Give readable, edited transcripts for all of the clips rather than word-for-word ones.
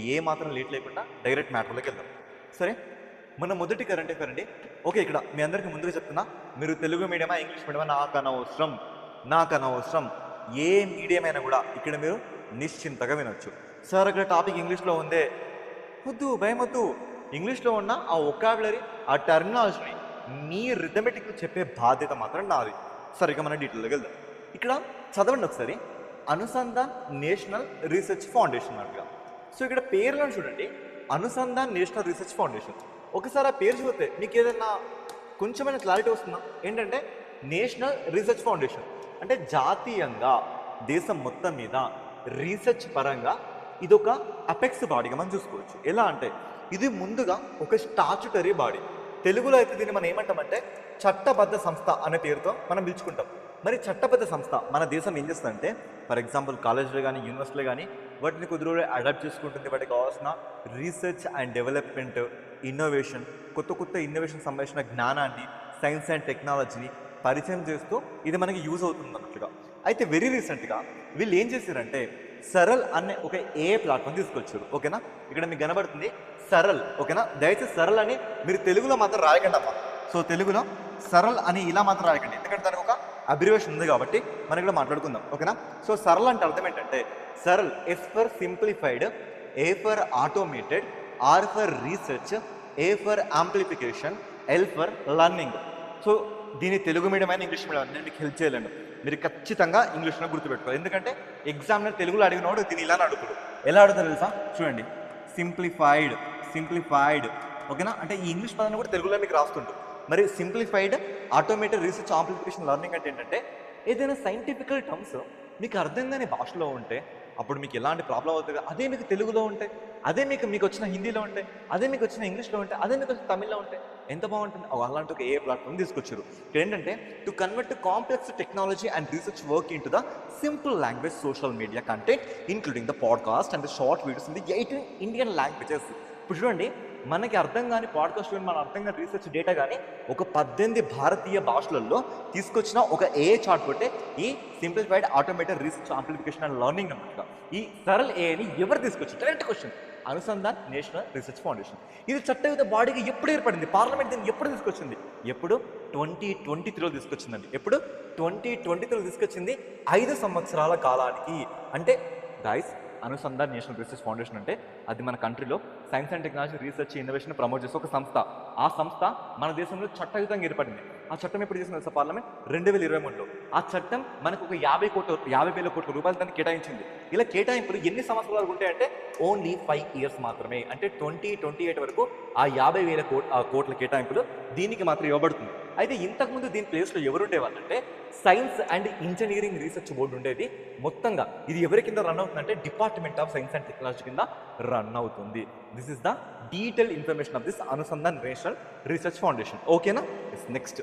ఏ మాత్రం లేట్ లేకుండా డైరెక్ట్ మ్యాటర్లోకి వెళ్దాం. సరే, మన మొదటి కరెంట్ అఫైర్ అండి. ఓకే, ఇక్కడ మీ అందరికీ ముందుగా చెప్తున్నా, మీరు తెలుగు మీడియమా ఇంగ్లీష్ మీడియమా నాకు అనవసరం. ఏ మీడియం అయినా కూడా ఇక్కడ మీరు నిశ్చింతగా వినొచ్చు. సార్ అక్కడ టాపిక్ ఇంగ్లీష్లో ఉందే, వద్దు, భయం వద్దు. ఇంగ్లీష్లో ఉన్న ఆ ఒకాబులరీ, ఆ టర్మినాలజీని మీ రిథమెటిక్ చెప్పే బాధ్యత మాత్రం నాది. సరే, ఇక మన డీటెయిల్లోకి వెళ్దాం. ఇక్కడ చదవండి ఒకసారి, అనుసంధాన్ నేషనల్ రీసెర్చ్ ఫౌండేషన్ అన్నట్టుగా. సో ఇక్కడ పేర్లను చూడండి, అనుసంధాన్ నేషనల్ రీసెర్చ్ ఫౌండేషన్. ఒకసారి ఆ పేరు చూస్తే మీకు ఏదైనా కొంచెమైనా క్లారిటీ వస్తుందా? ఏంటంటే నేషనల్ రీసెర్చ్ ఫౌండేషన్ అంటే జాతీయంగా దేశం మొత్తం మీద రీసెర్చ్ పరంగా ఇదొక అపెక్స్ బాడీగా మనం చూసుకోవచ్చు. ఎలా అంటే ఇది ముందుగా ఒక స్టాచ్యుటరీ బాడీ. తెలుగులో అయితే దీన్ని మనం ఏమంటామంటే చట్టబద్ధ సంస్థ అనే పేరుతో మనం పిలుచుకుంటాం. మరి చట్టబద్ధ సంస్థ మన దేశం ఏం చేస్తుందంటే, ఫర్ ఎగ్జాంపుల్ కాలేజ్లో కానీ యూనివర్సిటీలో కానీ వాటిని కుదురు అడాప్ట్ చేసుకుంటుంది. వాటికి కావాల్సిన రీసెర్చ్ అండ్ డెవలప్మెంట్, ఇన్నోవేషన్, కొత్త ఇన్నోవేషన్ సంబంధించిన జ్ఞానాన్ని, సైన్స్ అండ్ టెక్నాలజీని పరిచయం చేస్తూ ఇది మనకి యూజ్ అవుతుంది అన్నట్లుగా. అయితే వెరీ రీసెంట్గా వీళ్ళు ఏం చేశారంటే సరల్ అనే ఒక ఏ ప్లాట్ఫామ్ తీసుకొచ్చారు. ఓకేనా, ఇక్కడ మీకు కనబడుతుంది సరల్. ఓకేనా, దయచేసి సరల్ అని మీరు తెలుగులో మాత్రం రాయకండి అమ్మా. సో తెలుగులో సరల్ అని ఇలా మాత్రం రాయకండి, ఎందుకంటే దానికి ఒక అబ్రివేషన్ ఉంది కాబట్టి మనం ఇక్కడ మాట్లాడుకుందాం. ఓకేనా, సో సరల్ అంటే అర్థం ఏంటంటే SARAL, S for simplified, A for automated, R for research, A for amplification, L for learning. So దీని తెలుగు మీడియం అయినా ఇంగ్లీష్ మీడియం నేను మీకు హెల్ప్ చేయలేను. మీరు ఖచ్చితంగా ఇంగ్లీష్లో గుర్తుపెట్టుకోవాలి, ఎందుకంటే ఎగ్జామ్లో తెలుగులో అడిగినవాడు దీన్ని ఇలా అడుగుతాడు. ఎలా అడుగుతారు తెలుసా? చూడండి, సింప్లిఫైడ్. ఓకేనా, అంటే ఈ ఇంగ్లీష్ పదాన్ని కూడా తెలుగులో మీకు రాస్తుంటారు. మరి simplified, automated, research, amplification, learning అంటే ఏంటంటే ఏదైనా సైంటిఫికల్ టర్మ్స్ మీకు అర్థం కాని భాషలో ఉంటే అప్పుడు మీకు ఎలాంటి ప్రాబ్లం అవుతుంది. అదే మీకు తెలుగులో ఉంటే, అదే మీకు వచ్చిన హిందీలో ఉంటే, అదే మీకు వచ్చిన ఇంగ్లీష్లో ఉంటే, అదే మీకు వచ్చిన తమిళ్లో ఉంటే ఎంత బాగుంటుంది. అలాంటి ఒక ఏ ప్లాట్ఫామ్ తీసుకొచ్చారు. ఇక్కడ ఏంటంటే to convert complex technology and research work in to the simple language social media content including the podcast and the short videos in the 18 Indian languages. ఇప్పుడు చూడండి, మనకి అర్థం కాని పాడ్కాస్ట్, మన అర్థం కాని రీసెర్చ్ డేటా కానీ ఒక 18 భారతీయ భాషలలో తీసుకొచ్చిన ఒక ఏ చార్ట్ కొట్టే ఈ simplified, automated, research, amplification and learning అన్నమాట. ఈ సరల్ ఏని ఎవరు తీసుకొచ్చారు? Direct question. Anusandhan national research foundation. ఇది చట్టయుత బాడీకి ఎప్పుడు ఏర్పడింది? పార్లమెంట్ దీన్ని ఎప్పుడు తీసుకొచ్చింది? ఎప్పుడు? 2023లో తీసుకొచ్చిందండి. ఎప్పుడు? 2023లో తీసుకొచ్చింది. 5 సంవత్సరాల కాలానికి. అంటే guys, Anusandhan national research foundation అంటే అది మన కంట్రీలో science and technology, research, innovation promote చేసే ఒక సంస్థ. ఆ సంస్థ మన దేశంలో చట్టయుతంగా ఏర్పడింది. ఆ చట్టం ఎప్పుడు చేసిన తెలుసా? పార్లమెంట్ 2023లో. ఆ చట్టం మనకు ఒక 50,000 కోట్ల రూపాయలు దాన్ని కేటాయించింది. ఇలా కేటాయింపులు ఎన్ని సంవత్సరాలు ఉంటాయంటే ఓన్లీ 5 ఇయర్స్ మాత్రమే. అంటే 2028 వరకు ఆ 50,000 కోట్ల కేటాయింపులు దీనికి మాత్రం ఇవ్వబడుతుంది. అయితే ఇంతకుముందు దీని ప్లేస్లో ఎవరు ఉండేవాళ్ళంటే science and engineering research board ఉండేది. మొత్తంగా ఇది ఎవరి కింద రన్ అవుతుందంటే department of science and technology కింద రన్ అవుతుంది. This is the detail information of this Anusandhan national research foundation. ఓకేనా, నెక్స్ట్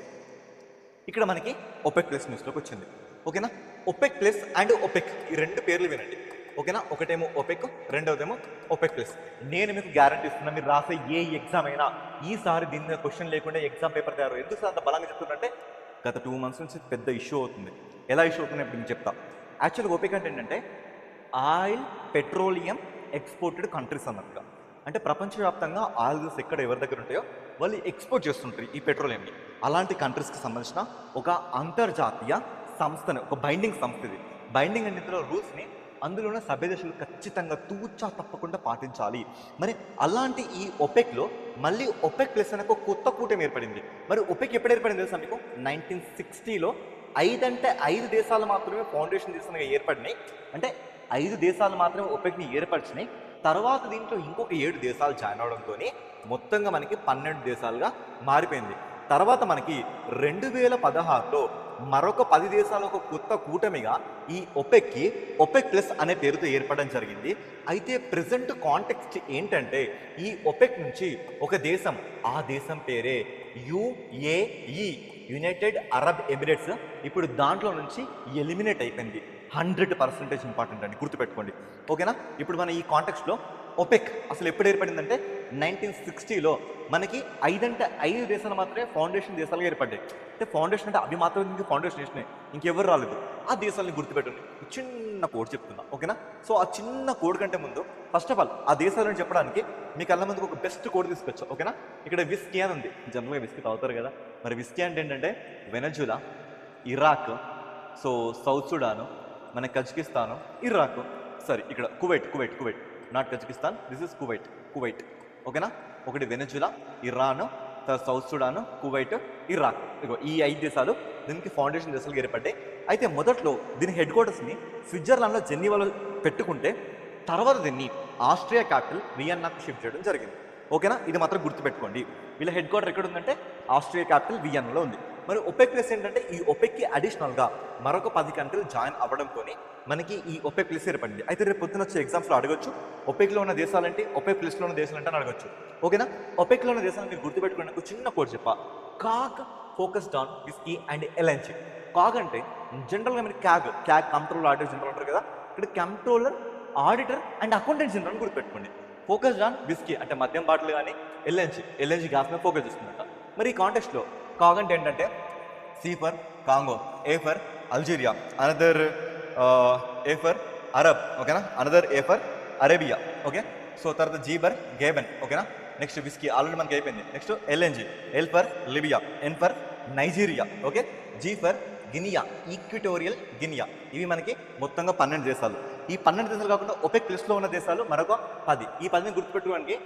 ఇక్కడ మనకి ఒపెక్ ప్లస్ న్యూస్లోకి వచ్చింది. ఓకేనా, ఒపెక్ ప్లస్ అండ్ ఒపెక్ ఈ రెండు పేర్లు వినండి. ఓకేనా, ఒకటేమో ఒపెక్, రెండవదేమో ఒపెక్ ప్లస్. నేను మీకు గ్యారంటీ ఇస్తున్నా, మీరు రాసే ఏ ఎగ్జామ్ అయినా ఈసారి దీని మీద క్వశ్చన్ లేకుండా ఎగ్జామ్ పేపర్ తయారు. ఎందుకు సార్ అంత బలంగా చెప్తున్నట్టే, గత 2 months నుంచి పెద్ద ఇష్యూ అవుతుంది. ఎలా ఇష్యూ అవుతుంది ఇప్పుడు నేను చెప్తా. యాక్చువల్గా ఒపెక్ అంటే ఏంటంటే ఆయిల్, పెట్రోలియం ఎక్స్పోర్టెడ్ కంట్రీస్ అన్నట్టుగా. అంటే ప్రపంచవ్యాప్తంగా ఆయిల్ రిజర్వ్స్ ఎక్కడ ఎవరి దగ్గర ఉంటాయో వాళ్ళు ఎక్స్పోర్ట్ చేస్తుంటారు ఈ పెట్రోలియంని. అలాంటి కంట్రీస్కి సంబంధించిన ఒక అంతర్జాతీయ సంస్థని, ఒక బైండింగ్ సంస్థ ఇది. బైండింగ్ అంటే ఇందులో రూల్స్ని అందులోనే సభ్య దేశాలు ఖచ్చితంగా తూచా తప్పకుండా పాటించాలి. మరి అలాంటి ఈ ఒపెక్లో మళ్ళీ ఒపెక్ ప్లస్ అనే ఒక కొత్త కూటమి ఏర్పడింది. మరి ఒపెక్ ఎప్పుడు ఏర్పడింది తెలుసా మీకు? 1960లో 5 దేశాలు మాత్రమే ఫౌండేషన్ దేశంగా ఏర్పడినాయి. అంటే 5 దేశాలు మాత్రమే ఒపెక్ని ఏర్పరిచినాయి. తర్వాత దీంట్లో ఇంకొక 7 దేశాలు జాయిన్ అవడంతో మొత్తంగా మనకి 12 దేశాలుగా మారిపోయింది. తర్వాత మనకి 2016లో మరొక 10 దేశాలు ఒక కొత్త కూటమిగా ఈ ఒపెక్కి ఒపెక్ ప్లస్ అనే పేరుతో ఏర్పడడం జరిగింది. అయితే ప్రెజెంట్ కాంటెక్స్ట్ ఏంటంటే ఈ ఒపెక్ నుంచి ఒక దేశం, ఆ దేశం పేరే యుఏఈ, యునైటెడ్ అరబ్ ఎమిరేట్స్, ఇప్పుడు దాంట్లో నుంచి ఎలిమినేట్ అయిపోయింది. 100% ఇంపార్టెంట్ అండి, గుర్తుపెట్టుకోండి. ఓకేనా, ఇప్పుడు మన ఈ కాంటెక్స్ట్లో ఒపెక్ అసలు ఎప్పుడు ఏర్పడిందంటే 1960లో మనకి 5 దేశాలు మాత్రమే ఫౌండేషన్ దేశాలుగా ఏర్పడ్డాయి. అంటే ఫౌండేషన్ అంటే అవి మాత్రమే ఇంక ఫౌండేషన్ నేషనే, ఇంకెవరు రాలేదు. ఆ దేశాలని గుర్తుపెట్టండి. చిన్న కోడ్ చెప్తున్నా, ఓకేనా? సో ఆ చిన్న కోడ్ కంటే ముందు ఫస్ట్ ఆఫ్ ఆల్ ఆ దేశాలను చెప్పడానికి మీ కళ్ళ ముందుకు ఒక బెస్ట్ కోడ్ తీసుకొచ్చా, ఓకేనా? ఇక్కడ విస్కీ అని ఉంది. జనరల్గా విస్కీ తాగుతారు కదా. మరి విస్కీ అంటే ఏంటంటే Venezuela, Iraq, so South Sudan, మన కజకిస్తాను, ఇరాక్, సారీ ఇక్కడ Kuwait not Kazakhstan, this is Kuwait, ఓకేనా? ఒకటి Venezuela, Iran, South Sudan, Kuwait, Iraq. ఇగో ఈ 5 దేశాలు దీనికి ఫౌండేషన్ దేశాలు ఏర్పడ్డాయి. అయితే మొదట్లో దీని హెడ్ క్వార్టర్స్ని స్విట్జర్లాండ్లో జెనీవాలో పెట్టుకుంటే తర్వాత దీన్ని ఆస్ట్రియా క్యాపిటల్ వియన్నాకు షిఫ్ట్ చేయడం జరిగింది, ఓకేనా? ఇది మాత్రం గుర్తుపెట్టుకోండి. వీళ్ళ హెడ్ క్వార్టర్ ఎక్కడ ఉందంటే ఆస్ట్రియా క్యాపిటల్ వియన్నాలో ఉంది. మరి ఒపెక్ ప్లస్ ఏంటంటే ఈ ఒపెక్కి అడిషనల్గా మరొక 10 కంట్రీలు జాయిన్ అవ్వడంతో మనకి ఈ ఒపెక్ ప్లస్ ఏర్పడింది. అయితే రేపు పొద్దున వచ్చే ఎగ్జామ్స్లో అడగొచ్చు ఒపెక్లో ఉన్న దేశాలంటే ఒపెక్ ప్లస్లో ఉన్న దేశాలు అంటే అడగొచ్చు, ఓకేనా? ఒపెక్లో ఉన్న దేశాలు మీరు గుర్తుపెట్టుకోవడానికి చిన్న కోడ్ చెప్పా. CAG focused on whisky and LNG. CAG అంటే జనరల్గా మీరు క్యాగ్ కంట్రోలర్ ఆడిటర్ జనరల్ ఉంటారు కదా, ఇక్కడ controller auditor and accountant general గుర్తుపెట్టుకోండి. ఫోకస్డ్ ఆన్ విస్కీ అంటే మద్యం బాటిల్ కానీ ఎల్ఎన్జీ గ్యాస్ మీద ఫోకస్ చేస్తుందంట. మరి ఈ కాంటెక్స్ట్లో కాగ్ అంటే ఏంటంటే C for Congo, A for Algeria, another A for Arab, ఓకేనా? Another A for Arabia, okay? So తర్వాత జీ ఫర్ గేబన్, ఓకేనా? నెక్స్ట్ విస్కీ ఆల్రెడీ మనకి అయిపోయింది. Next LNG, L for Libya, N for Nigeria, okay? G for Guinea, equatorial Guinea. ఇవి మనకి మొత్తంగా 12 దేశాలు. ఈ 12 దేశాలు కాకుండా ఒపెక్ లిస్ట్లో ఉన్న దేశాలు మరొక 10. ఈ 10ని గుర్తుపెట్టుకోవడానికి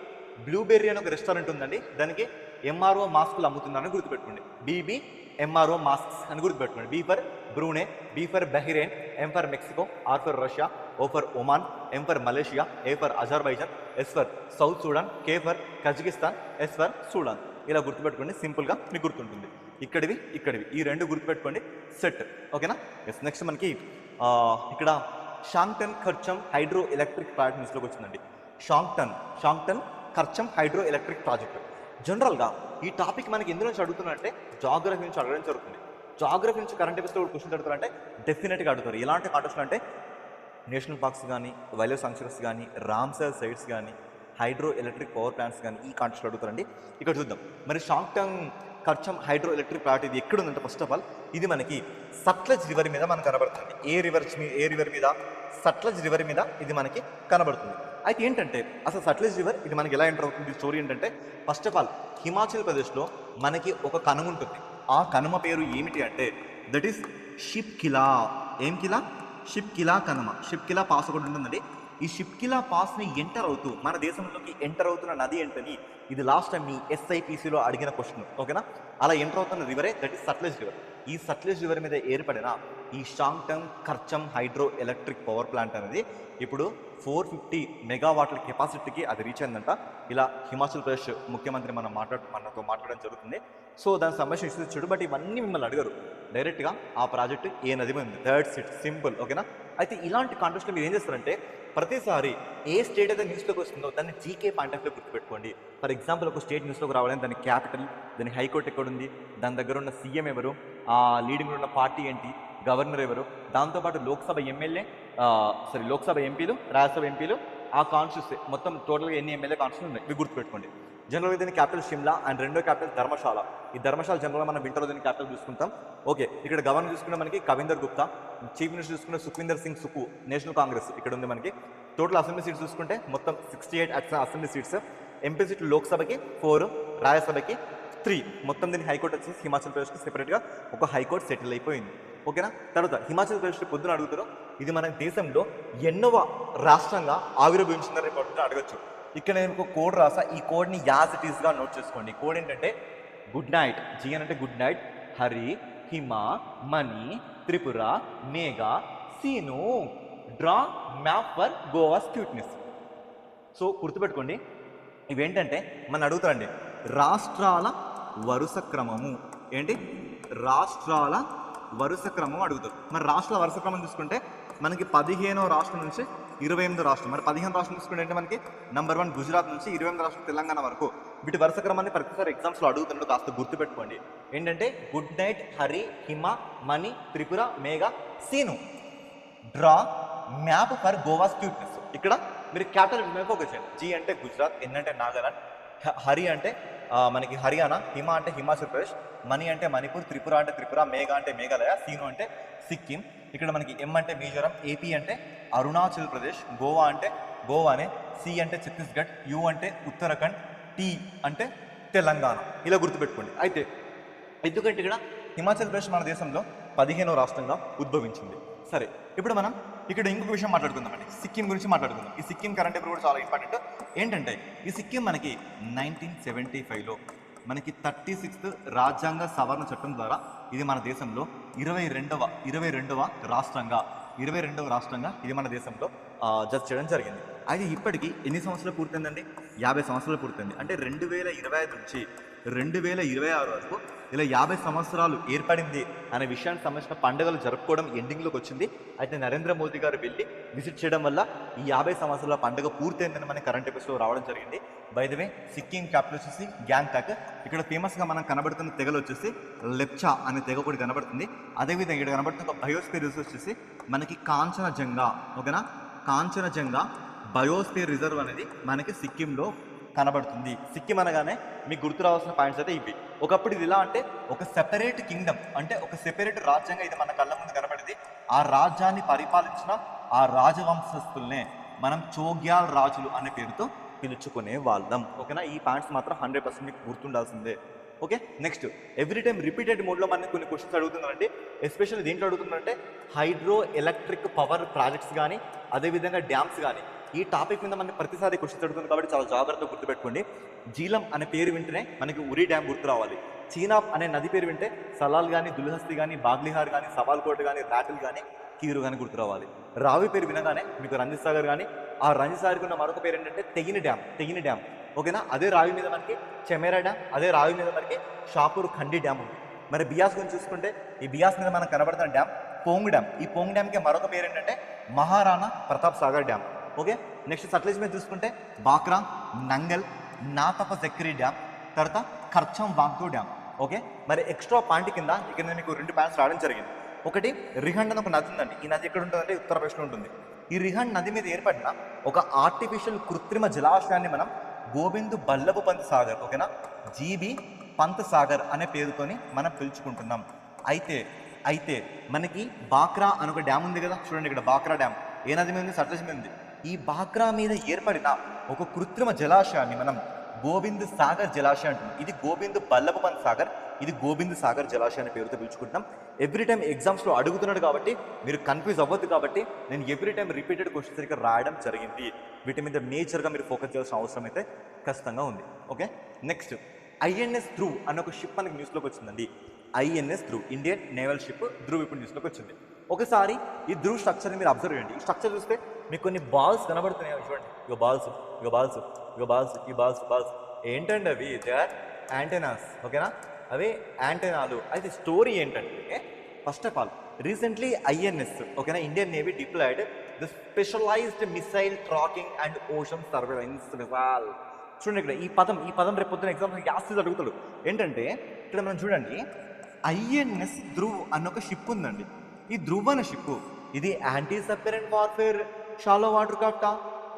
బ్లూబెర్రీ అని ఒక రెస్టారెంట్ ఉందండి, దానికి ఎంఆర్ఓ మాస్కులు అమ్ముతున్నారని గుర్తుపెట్టుకోండి. బీబీ ఎంఆర్ఓ మాస్క్స్ అని గుర్తుపెట్టుకోండి. B for Brunei, B for Bahrain, M for Mexico, R for Russia, O for Oman, M for Malaysia, A for Azerbaijan, S for South Sudan, K for Kazakhstan, S for Sudan. ఇలా గుర్తుపెట్టుకోండి, సింపుల్గా మీకు గుర్తుంటుంది. ఇక్కడివి ఈ 2 గుర్తుపెట్టుకోండి, set, ఓకేనా? Yes. Next మనకి ఇక్కడ షాంగ్టన్ ఖర్చం హైడ్రో ఎలక్ట్రిక్ ప్రాజెక్ట్ న్యూస్లోకి వచ్చిందండి. షాంగ్టన్ ఖర్చం హైడ్రో ఎలక్ట్రిక్ ప్రాజెక్ట్. జనరల్గా ఈ టాపిక్ మనకి ఎందులో నుంచి అడుగుతున్నారంటే జాగ్రఫీ నుంచి అడగడం జరుగుతుంది. జాగ్రఫీ నుంచి కరెంట్ అఫైర్స్లో క్వశ్చన్ అడుగుతారంటే డెఫినెట్గా అడుగుతారు. ఎలాంటి కాంటెక్స్లో అంటే నేషనల్ పార్క్స్ కానీ, వైల్డ్ లైఫ్ సాంక్చురీస్ కానీ, రామ్సర్ సైట్స్ కానీ, హైడ్రో ఎలక్ట్రిక్ పవర్ ప్లాంట్స్ కానీ ఈ కాంటెక్స్లో అడుగుతారండి. ఇక్కడ చూద్దాం. మరి షాంగ్టన్ ఖర్చం హైడ్రో ఎలక్ట్రిక్ ప్రాజెక్ట్ ఇది ఎక్కడ ఉందంటే ఫస్ట్ ఆఫ్ ఆల్ ఇది మనకి సట్లెజ్ రివర్ మీద మనకు కనబడుతుంది. ఏ రివర్ మీద? సట్లెజ్ రివర్ మీద ఇది మనకి కనబడుతుంది. అయితే ఏంటంటే అసలు సట్లెజ్ రివర్ ఇది మనకి ఎలా ఎంటర్ అవుతుంది స్టోరీ ఏంటంటే ఫస్ట్ ఆఫ్ ఆల్ హిమాచల్ ప్రదేశ్లో మనకి ఒక కనుమ ఉంటుంది. ఆ కనుమ పేరు ఏమిటి అంటే దట్ ఈస్ షిప్కిలా. ఏం కిలా? షిప్కిలా కనుమ. షిప్కిలా పాస్ ఒకటి ఉంటుందండి. ఈ షిప్కిలా పాస్ని ఎంటర్ అవుతూ మన దేశంలోకి ఎంటర్ అవుతున్న నది ఏంటని ఇది లాస్ట్ టైం మీ SIPCలో అడిగిన క్వశ్చన్, ఓకేనా? అలా ఎంటర్ అవుతున్న రివరే దట్ ఈస్ సట్లెజ్ రివర్. ఈ సట్లెజ్ రివర్ మీద ఏర్పడిన ఈ షాంగ్టన్ ఖర్చం హైడ్రో ఎలక్ట్రిక్ పవర్ ప్లాంట్ అనేది ఇప్పుడు 450 మెగావాట్ల కెపాసిటీకి అది రీచ్ అయిందంట. ఇలా హిమాచల్ ప్రదేశ్ ముఖ్యమంత్రి మనతో మాట్లాడడం జరుగుతుంది. సో దానికి సంబంధించిన ఇష్యూస్ ఇచ్చాడు. బట్ ఇవన్నీ మిమ్మల్ని అడిగారు డైరెక్ట్గా ఆ ప్రాజెక్ట్ ఏ నది మీద ఉంది, దట్స్ ఇట్, సింపుల్, ఓకేనా? అయితే ఇలాంటి కాంటెక్స్ట్లో మీరు ఏం చేస్తారంటే ప్రతిసారి ఏ స్టేట్ అయితే న్యూస్లోకి వస్తుందో దాన్ని జీకే పాయింట్ ఆఫ్ వ్యూ గుర్తుపెట్టుకోండి. ఫర్ ఎగ్జాంపుల్ ఒక స్టేట్ న్యూస్లోకి రావాలని దాని క్యాపిటల్, దాని హైకోర్టు ఎక్కడుంది, దాని దగ్గర ఉన్న సీఎం ఎవరు, ఆ లీడింగ్లో ఉన్న పార్టీ ఏంటి, గవర్నర్ ఎవరు, దాంతోపాటు లోక్సభ ఎంపీలు, రాజ్యసభ ఎంపీలు, ఆ కాన్స్టిట్యూన్సీ మొత్తం టోటల్గా ఎన్ని ఎమ్మెల్యే కాన్స్టిట్యూన్సీ ఉన్నాయి ఇవి గుర్తుపెట్టుకోండి. జనరల్గా దీని క్యాపిటల్ షిమ్లా అండ్ రెండో క్యాపిటల్ ధర్మశాల. ఈ ధర్మశాల జనరల్గా మనం వింటర్లో దీని క్యాపిటల్ చూసుకుంటాం. ఓకే, ఇక్కడ గవర్నర్ చూసుకుంటే మనకి కవిందర్ గుప్తా, చీఫ్ మినిస్టర్ చూసుకుంటే సుఖ్వీందర్ సింగ్ సుక్కు, నేషనల్ కాంగ్రెస్ ఇక్కడ ఉంది మనకి. టోటల్ అసెంబ్లీ సీట్స్ చూసుకుంటే మొత్తం 68 అసెంబ్లీ సీట్స్. ఎంపీ సీట్లు లోక్సభకి 4, రాజ్యసభకి 3. మొత్తం దీని హైకోర్టు వచ్చేసి హిమాచల్ ప్రదేశ్కి సెపరేట్గా ఒక హైకోర్టు సెటిల్ అయిపోయింది, ఓకేనా? తర్వాత హిమాచల్ ప్రదేశ్ పొద్దున అడుగుతారు ఇది మన దేశంలో ఎన్నవ రాష్ట్రంగా ఆవిర్భవించిందని రేపు అడగచ్చు. ఇక్కడ నేను ఒక కోడ్ రాసా, ఈ కోడ్ని యాజ్ ఇట్ ఈస్గా నోట్ చేసుకోండి. కోడ్ ఏంటంటే గుడ్ నైట్. జీ అని అంటే good night, Hari, Hima, Mani, Tripura, Megha, Seenu, draw map for Goa's cuteness. So గుర్తుపెట్టుకోండి, ఇవేంటంటే మనం అడుగుతారండి రాష్ట్రాల వరుస క్రమము. ఏంటి? రాష్ట్రాల వరుస క్రమం అడుగుతారు. మరి రాష్ట్రాల వరుస క్రమం చూసుకుంటే మనకి 15వ రాష్ట్రం నుంచి 28వ రాష్ట్రం. మరి 15 రాష్ట్రం చూసుకుంటే అంటే మనకి నంబర్ 1 గుజరాత్ నుంచి 28వ రాష్ట్రం తెలంగాణ వరకు. వీటి వరుస క్రమాన్ని ప్రతిసారి ఎగ్జామ్స్లో అడుగుతున్నాడు, కాస్త గుర్తుపెట్టుకోండి. ఏంటంటే good night, Hari, Hima, Mani, Tripura, Megha, Seenu, draw map for Goa's cuteness. ఇక్కడ మీరు క్యాపిటల్ మీద ఫోకస్ చేయండి. జీ అంటే గుజరాత్, ఎన్ అంటే నాగాలాండ్, హరి అంటే మనకి హర్యానా, హిమ అంటే హిమాచల్ ప్రదేశ్, మణి అంటే మణిపూర్, త్రిపుర అంటే త్రిపుర, మేఘ అంటే మేఘాలయ, సీను అంటే సిక్కిం. ఇక్కడ మనకి ఎం అంటే మిజోరం, ఏపీ అంటే అరుణాచల్ ప్రదేశ్, గోవా అంటే గోవానే, సి అంటే ఛత్తీస్గఢ్, యు అంటే ఉత్తరాఖండ్, టీ అంటే తెలంగాణ. ఇలా గుర్తుపెట్టుకోండి. అయితే ఎందుకంటే హిమాచల్ ప్రదేశ్ మన దేశంలో 15వ రాష్ట్రంగా ఉద్భవించింది. సరే, ఇప్పుడు మనం ఇక్కడ ఇంకొక విషయం మాట్లాడుకుందామండి, సిక్కిం గురించి మాట్లాడుకుందాం. ఈ సిక్కిం కరెంట్ అఫైర్ కూడా చాలా ఇంపార్టెంట్. ఏంటంటే ఈ సిక్కిం మనకి 1975లో మనకి 36th రాజ్యాంగ సవరణ చట్టం ద్వారా ఇది మన దేశంలో 22వ రాష్ట్రంగా ఇది మన దేశంలో జడ్జ్ చేయడం జరిగింది. అయితే ఇప్పటికీ ఎన్ని సంవత్సరాలు పూర్తయిందండి? 50 సంవత్సరాలు పూర్తయింది. అంటే 2025 నుంచి 2026 వరకు ఇలా 50 సంవత్సరాలు ఏర్పడింది అనే విషయానికి సంబంధించిన పండుగలు జరుపుకోవడం ఎండింగ్లోకి వచ్చింది. అయితే నరేంద్ర మోదీ గారు వెళ్ళి విజిట్ చేయడం వల్ల ఈ 50 సంవత్సరాల పండుగ పూర్తయిందని మనకి కరెంట్ ఎపిసోడ్లో రావడం జరిగింది. By the way, Sikkim capital వచ్చేసి గ్యాంగ్టాక్. ఇక్కడ ఫేమస్గా మనం కనబడుతున్న తెగలు వచ్చేసి లెప్చా అనే తెగ కూడా కనబడుతుంది. అదేవిధంగా ఇక్కడ కనబడుతున్న ఒక బయోస్ఫియర్ రిజర్వ్ వచ్చేసి మనకి కాంచనజంగా, ఓకేనా, కాంచనజంగా బయోస్ఫియర్ రిజర్వ్ అనేది మనకి సిక్కింలో కనబడుతుంది. సిక్కిం అనగానే మీకు గుర్తు రావాల్సిన పాయింట్స్ అయితే ఇవి. ఒకప్పుడు ఇది ఇలా అంటే ఒక సెపరేట్ కింగ్డమ్, అంటే ఒక సెపరేట్ రాజ్యంగా ఇది మన కళ్ళ ముందు కనబడింది. ఆ రాజ్యాన్ని పరిపాలించిన ఆ రాజవంశస్థుల్నే మనం చోగ్యాల్ రాజులు అనే పేరుతో పిలుచుకునే వాళ్ళం. ఓకేనా, ఈ పాయింట్స్ మాత్రం 100% మీకు గుర్తుండాల్సిందే. Okay, next, every time repeated మోడ్లో మనకి కొన్ని క్వశ్చన్స్ అడుగుతున్నారంటే, ఎస్పెషల్లీ దేంట్లో అడుగుతున్నారంటే హైడ్రో ఎలక్ట్రిక్ పవర్ ప్రాజెక్ట్స్ కానీ అదేవిధంగా డ్యామ్స్ కానీ. ఈ టాపిక్ మీద మనకి ప్రతిసారి క్వశ్చన్స్ అడుగుతుంది కాబట్టి చాలా జాగ్రత్తగా గుర్తుపెట్టుకోండి. జీలం అనే పేరు వింటేనే మనకి ఉరి డ్యామ్ గుర్తు రావాలి. చీనాబ్ అనే నది పేరు వింటే సలాల్ కానీ, దుల్హస్తి కానీ, బాగ్లిహార్ కానీ, సవాల్కోట్ కానీ, రాటిల్ కానీ, కీరు కానీ గుర్తు రావాలి. రావి పేరు వినగానే మీకు రంజిత్ సాగర్ కానీ, ఆ రంజిత్ సాగర్కి ఉన్న మరొక పేరు ఏంటంటే తెగిని డ్యామ్. ఓకేనా, అదే రావి మీద మనకి చెమేరా డ్యామ్, అదే రావి మీద మనకి షాపూర్ ఖండి డ్యామ్ ఉంది. మరి బియాస్ గురించి చూసుకుంటే ఈ బియాస్ మీద మనకు కనబడుతున్న డ్యామ్ పోంగ్ డ్యామ్. ఈ పోంగ్ డ్యామ్కి మరొక పేరు ఏంటంటే Maharana Pratap Sagar dam. Okay, next Sutlej మీద చూసుకుంటే బాక్రా, నంగల్, నాతప జక్రీ డ్యామ్, తర్వాత ఖర్చం వాగ్దో డ్యామ్. ఓకే, మరి ఎక్స్ట్రా పాయింట్ కింద ఇక్కడ నేను మీకు 2 పాయింట్స్ రావడం జరిగింది. ఒకటి, రిహండ్ అని ఒక నది ఉందండి. ఈ నది ఎక్కడ ఉంటుందంటే ఉత్తరప్రదేశ్లో ఉంటుంది. ఈ రిహండ్ నది మీద ఏర్పడిన ఒక ఆర్టిఫిషియల్ కృత్రిమ జలాశయాన్ని మనం గోవింద్ బల్లభ పంత్ సాగర్, ఓకేనా, జీబీ పంత్ సాగర్ అనే పేరుతోని మనం పిలుచుకుంటున్నాం. అయితే మనకి బాక్రా అని ఒక డ్యామ్ ఉంది కదా, చూడండి ఇక్కడ బాక్రా డ్యామ్ ఏ నది మీద ఉంది? సట్లెజ్ మీద ఉంది. ఈ బాక్రా మీద ఏర్పడిన ఒక కృత్రిమ జలాశయాన్ని మనం గోవింద్ సాగర్ జలాశయం అంటున్నాం. ఇది గోవింద్ బల్లభ పంత్ సాగర్, ఇది గోవింద్ సాగర్ జలాశయం అనే పేరుతో పిలుచుకుంటున్నాం. ఎవ్రీ టైం ఎగ్జామ్స్లో అడుగుతున్నాడు కాబట్టి మీరు కన్ఫ్యూజ్ అవ్వద్దు. కాబట్టి నేను ఎవ్రీ టైం రిపీటెడ్ క్వశ్చన్స్ ఇక్కడ రాయడం జరిగింది. వీటి మీద మేజర్గా మీరు ఫోకస్ చేయాల్సిన అవసరం అయితే ఖచ్చితంగా ఉంది. ఓకే, నెక్స్ట్, ఐఎన్ఎస్ ధ్రువ్ అనే ఒక షిప్ మనకి న్యూస్లోకి వచ్చిందండి. INS Dhruv, Indian naval ship Dhruv ఇప్పుడు న్యూస్లోకి వచ్చింది. ఒకసారి ఈ ధ్రువ్ స్ట్రక్చర్ని మీరు అబ్జర్వ్ చేయండి. ఈ స్ట్రక్చర్ చూస్తే మీకు కొన్ని బాల్స్ కనబడుతున్నాయి. చూడండి, ఈ బాల్స్ ఏంటండి అవి? They are antennas. ఓకేనా, అవి యాంటెనాలు. అయితే స్టోరీ ఏంటంటే, first of all recently INS, ఓకేనా, Indian navy deployed the specialised missile tracking and ocean surveillance missile. చూడండి ఇక్కడ ఈ పదం రేపు పొద్దున ఎగ్జామ్స్ యాస్తి అడుగుతాడు. ఏంటంటే ఇక్కడ మనం చూడండి, ఐఎన్ఎస్ ధ్రువ్ అన్న ఒక షిప్ ఉందండి. ఈ ధ్రువ్ అనే షిప్ ఇది anti submarine warfare shallow water క్రాఫ్టా,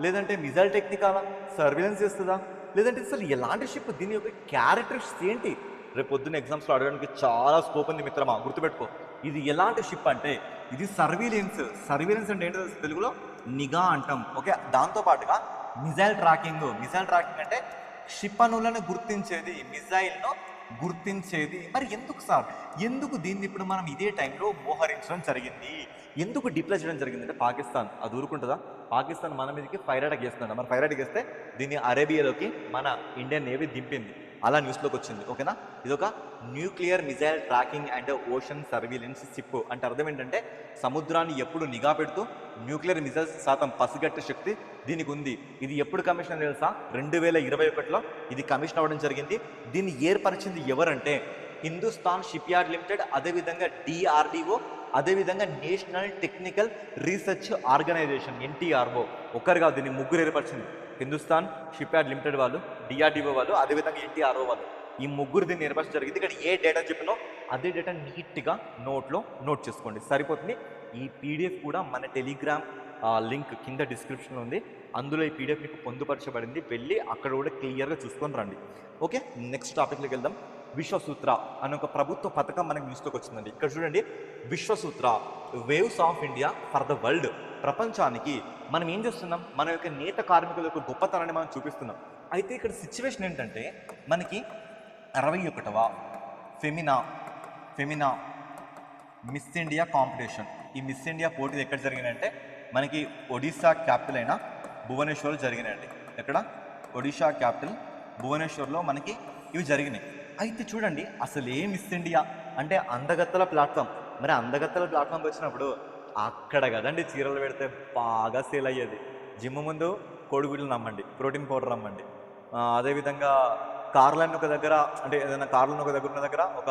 లేదంటే మిజైల్ టెక్నికాలా, సర్వేలెన్స్ చేస్తుందా, లేదంటే అసలు ఎలాంటి షిప్? దీని యొక్క క్యారెక్టరిస్టిక్స్ ఏంటి? రేపు పొద్దున్న ఎగ్జామ్స్లో అడగడానికి చాలా స్కోప్ ఉంది మిత్రమా, గుర్తుపెట్టుకో. ఇది ఎలాంటి షిప్ అంటే ఇది సర్వీలెన్స్ అంటే ఏంటో తెలుగులో నిఘా అంటాం. ఓకే, దాంతోపాటుగా మిజైల్ ట్రాకింగ్ అంటే క్షిపణులను గుర్తించేది, మిజైల్ను గుర్తించేది. మరి ఎందుకు దీన్ని ఇప్పుడు మనం ఇదే టైంలో మోహరించడం జరిగింది? ఎందుకు డిప్లాయ్ చేయడం జరిగింది అంటే పాకిస్తాన్ అది ఊరుకుంటుందా? పాకిస్తాన్ మన మీదకి ఫైర్ అటాక్ చేస్తుందంట. మరి ఫైర్ అటాక్ చేస్తే దీన్ని అరేబియాలోకి మన ఇండియన్ నేవీ దింపింది. అలా న్యూస్లోకి వచ్చింది. ఓకేనా, ఇది ఒక nuclear missile tracking and ocean surveillance ship. అంటే అర్థం ఏంటంటే సముద్రాన్ని ఎప్పుడు నిఘా పెడుతూ న్యూక్లియర్ మిజైల్స్ శాతం పసిగట్టే శక్తి దీనికి ఉంది. ఇది ఎప్పుడు కమిషన్ తెలుసా? 2021లో ఇది కమిషన్ అవ్వడం జరిగింది. దీన్ని ఏర్పరిచింది ఎవరంటే హిందుస్థాన్ షిప్ యార్డ్ లిమిటెడ్, అదేవిధంగా DRDO, అదేవిధంగా national technical research organisation NTRO. ఒక్కరు కాదు, దీన్ని ముగ్గురు ఏర్పరిచింది. హిందుస్థాన్ షిప్ యార్డ్ లిమిటెడ్ వాళ్ళు, DRDO వాళ్ళు, అదేవిధంగా NTRO వాళ్ళు. ఈ ముగ్గురు దీన్ని ఏర్పరచడం జరిగింది. ఇక్కడ ఏ డేటా చెప్పినో అదే డేటా నీట్గా నోట్ చేసుకోండి, సరిపోతుంది. ఈ PDF కూడా మన టెలిగ్రామ్ లింక్ కింద డిస్క్రిప్షన్లో ఉంది. అందులో ఈ పీడిఎఫ్ మీకు పొందుపరచబడింది. వెళ్ళి అక్కడ కూడా క్లియర్గా చూసుకొని రండి. ఓకే, నెక్స్ట్ టాపిక్లోకి వెళ్దాం. విశ్వసూత్ర అనే ఒక ప్రభుత్వ పథకం మనకి న్యూస్లోకి వచ్చిందండి. ఇక్కడ చూడండి, Vishwasutra waves of India for the world. ప్రపంచానికి మనం ఏం చేస్తున్నాం, మన యొక్క నేత కార్మికుల యొక్క గొప్పతనాన్ని మనం చూపిస్తున్నాం. అయితే ఇక్కడ సిచ్యువేషన్ ఏంటంటే, మనకి 61వ ఫెమినా మిస్ ఇండియా కాంపిటీషన్. ఈ మిస్ ఇండియా పోటీలు ఎక్కడ జరిగినాయంటే మనకి ఒడిశా క్యాపిటల్ అయిన భువనేశ్వర్లో జరిగినాయండి. ఎక్కడ? ఒడిశా క్యాపిటల్ భువనేశ్వర్లో మనకి ఇవి జరిగినాయి. అయితే చూడండి, అసలు ఏ మిస్ ఇండియా అంటే అందగత్తల ప్లాట్ఫామ్. మరి అందగత్తల ప్లాట్ఫామ్కి వచ్చినప్పుడు అక్కడ కదండి చీరలు పెడితే బాగా సేల్ అయ్యేది. జిమ్ ముందు కోడిగుడ్లు నమ్మండి, ప్రోటీన్ పౌడర్ నమ్మండి. అదేవిధంగా కార్లను ఒక దగ్గర, అంటే ఏదైనా కార్లను ఒక దగ్గర ఉన్న దగ్గర ఒక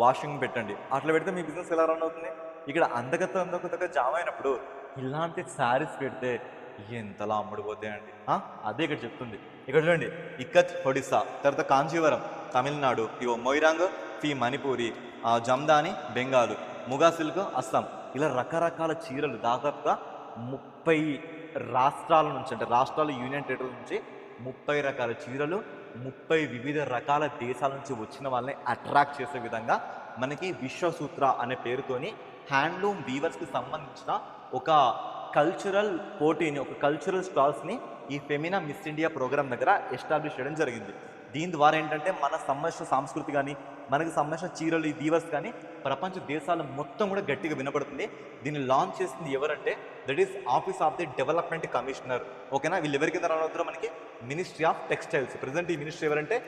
వాషింగ్ పెట్టండి. అట్లా పెడితే మీ బిజినెస్ ఎలా రన్ అవుతుంది? ఇక్కడ అందగత్తలు ఒక దగ్గర జామ్ అయినప్పుడు ఇలాంటి శారీస్ పెడితే ఎంతలా అమ్ముడుపోతాయండి. అదే ఇక్కడ చెప్తుంది. ఇక్కడ చూడండి, ఇక్కత్ ఒడిస్సా, తర్వాత కాంచీవరం తమిళనాడు, ఇవో మొయిరాంగ్ ఫీ మణిపూరి, జమ్దాని బెంగాలు, ముగా సిల్క్ అస్సాం. ఇలా రకరకాల చీరలు దాదాపుగా 30 రాష్ట్రాల నుంచి, అంటే రాష్ట్రాలు యూనియన్ టెరిటరీ నుంచి 30 రకాల చీరలు 30 వివిధ రకాల దేశాల నుంచి వచ్చిన వాళ్ళని అట్రాక్ట్ చేసే విధంగా మనకి విశ్వసూత్ర అనే పేరుతోని హ్యాండ్లూమ్ వీవర్స్కి సంబంధించిన ఒక కల్చరల్ పోటీని, ఒక కల్చరల్ స్టాల్స్ని ఈ ఫెమినా మిస్ ఇండియా ప్రోగ్రామ్ దగ్గర ఎస్టాబ్లిష్ చేయడం జరిగింది. దీని ద్వారా ఏంటంటే మన సంబంధించిన సంస్కృతి కానీ, మనకి సంబంధించిన చీరలు, ఈ వీవర్స్ కానీ ప్రపంచ దేశాలు మొత్తం కూడా గట్టిగా వినపడుతుంది. దీన్ని లాంచ్ చేసింది ఎవరంటే that is office of the development commissioner. ఓకేనా, వీళ్ళు ఎవరి కింద రావద్దు? మనకి మినిస్ట్రీ ఆఫ్ టెక్స్టైల్స్. ప్రజెంట్ ఈ మినిస్ట్రీ ఎవరంటే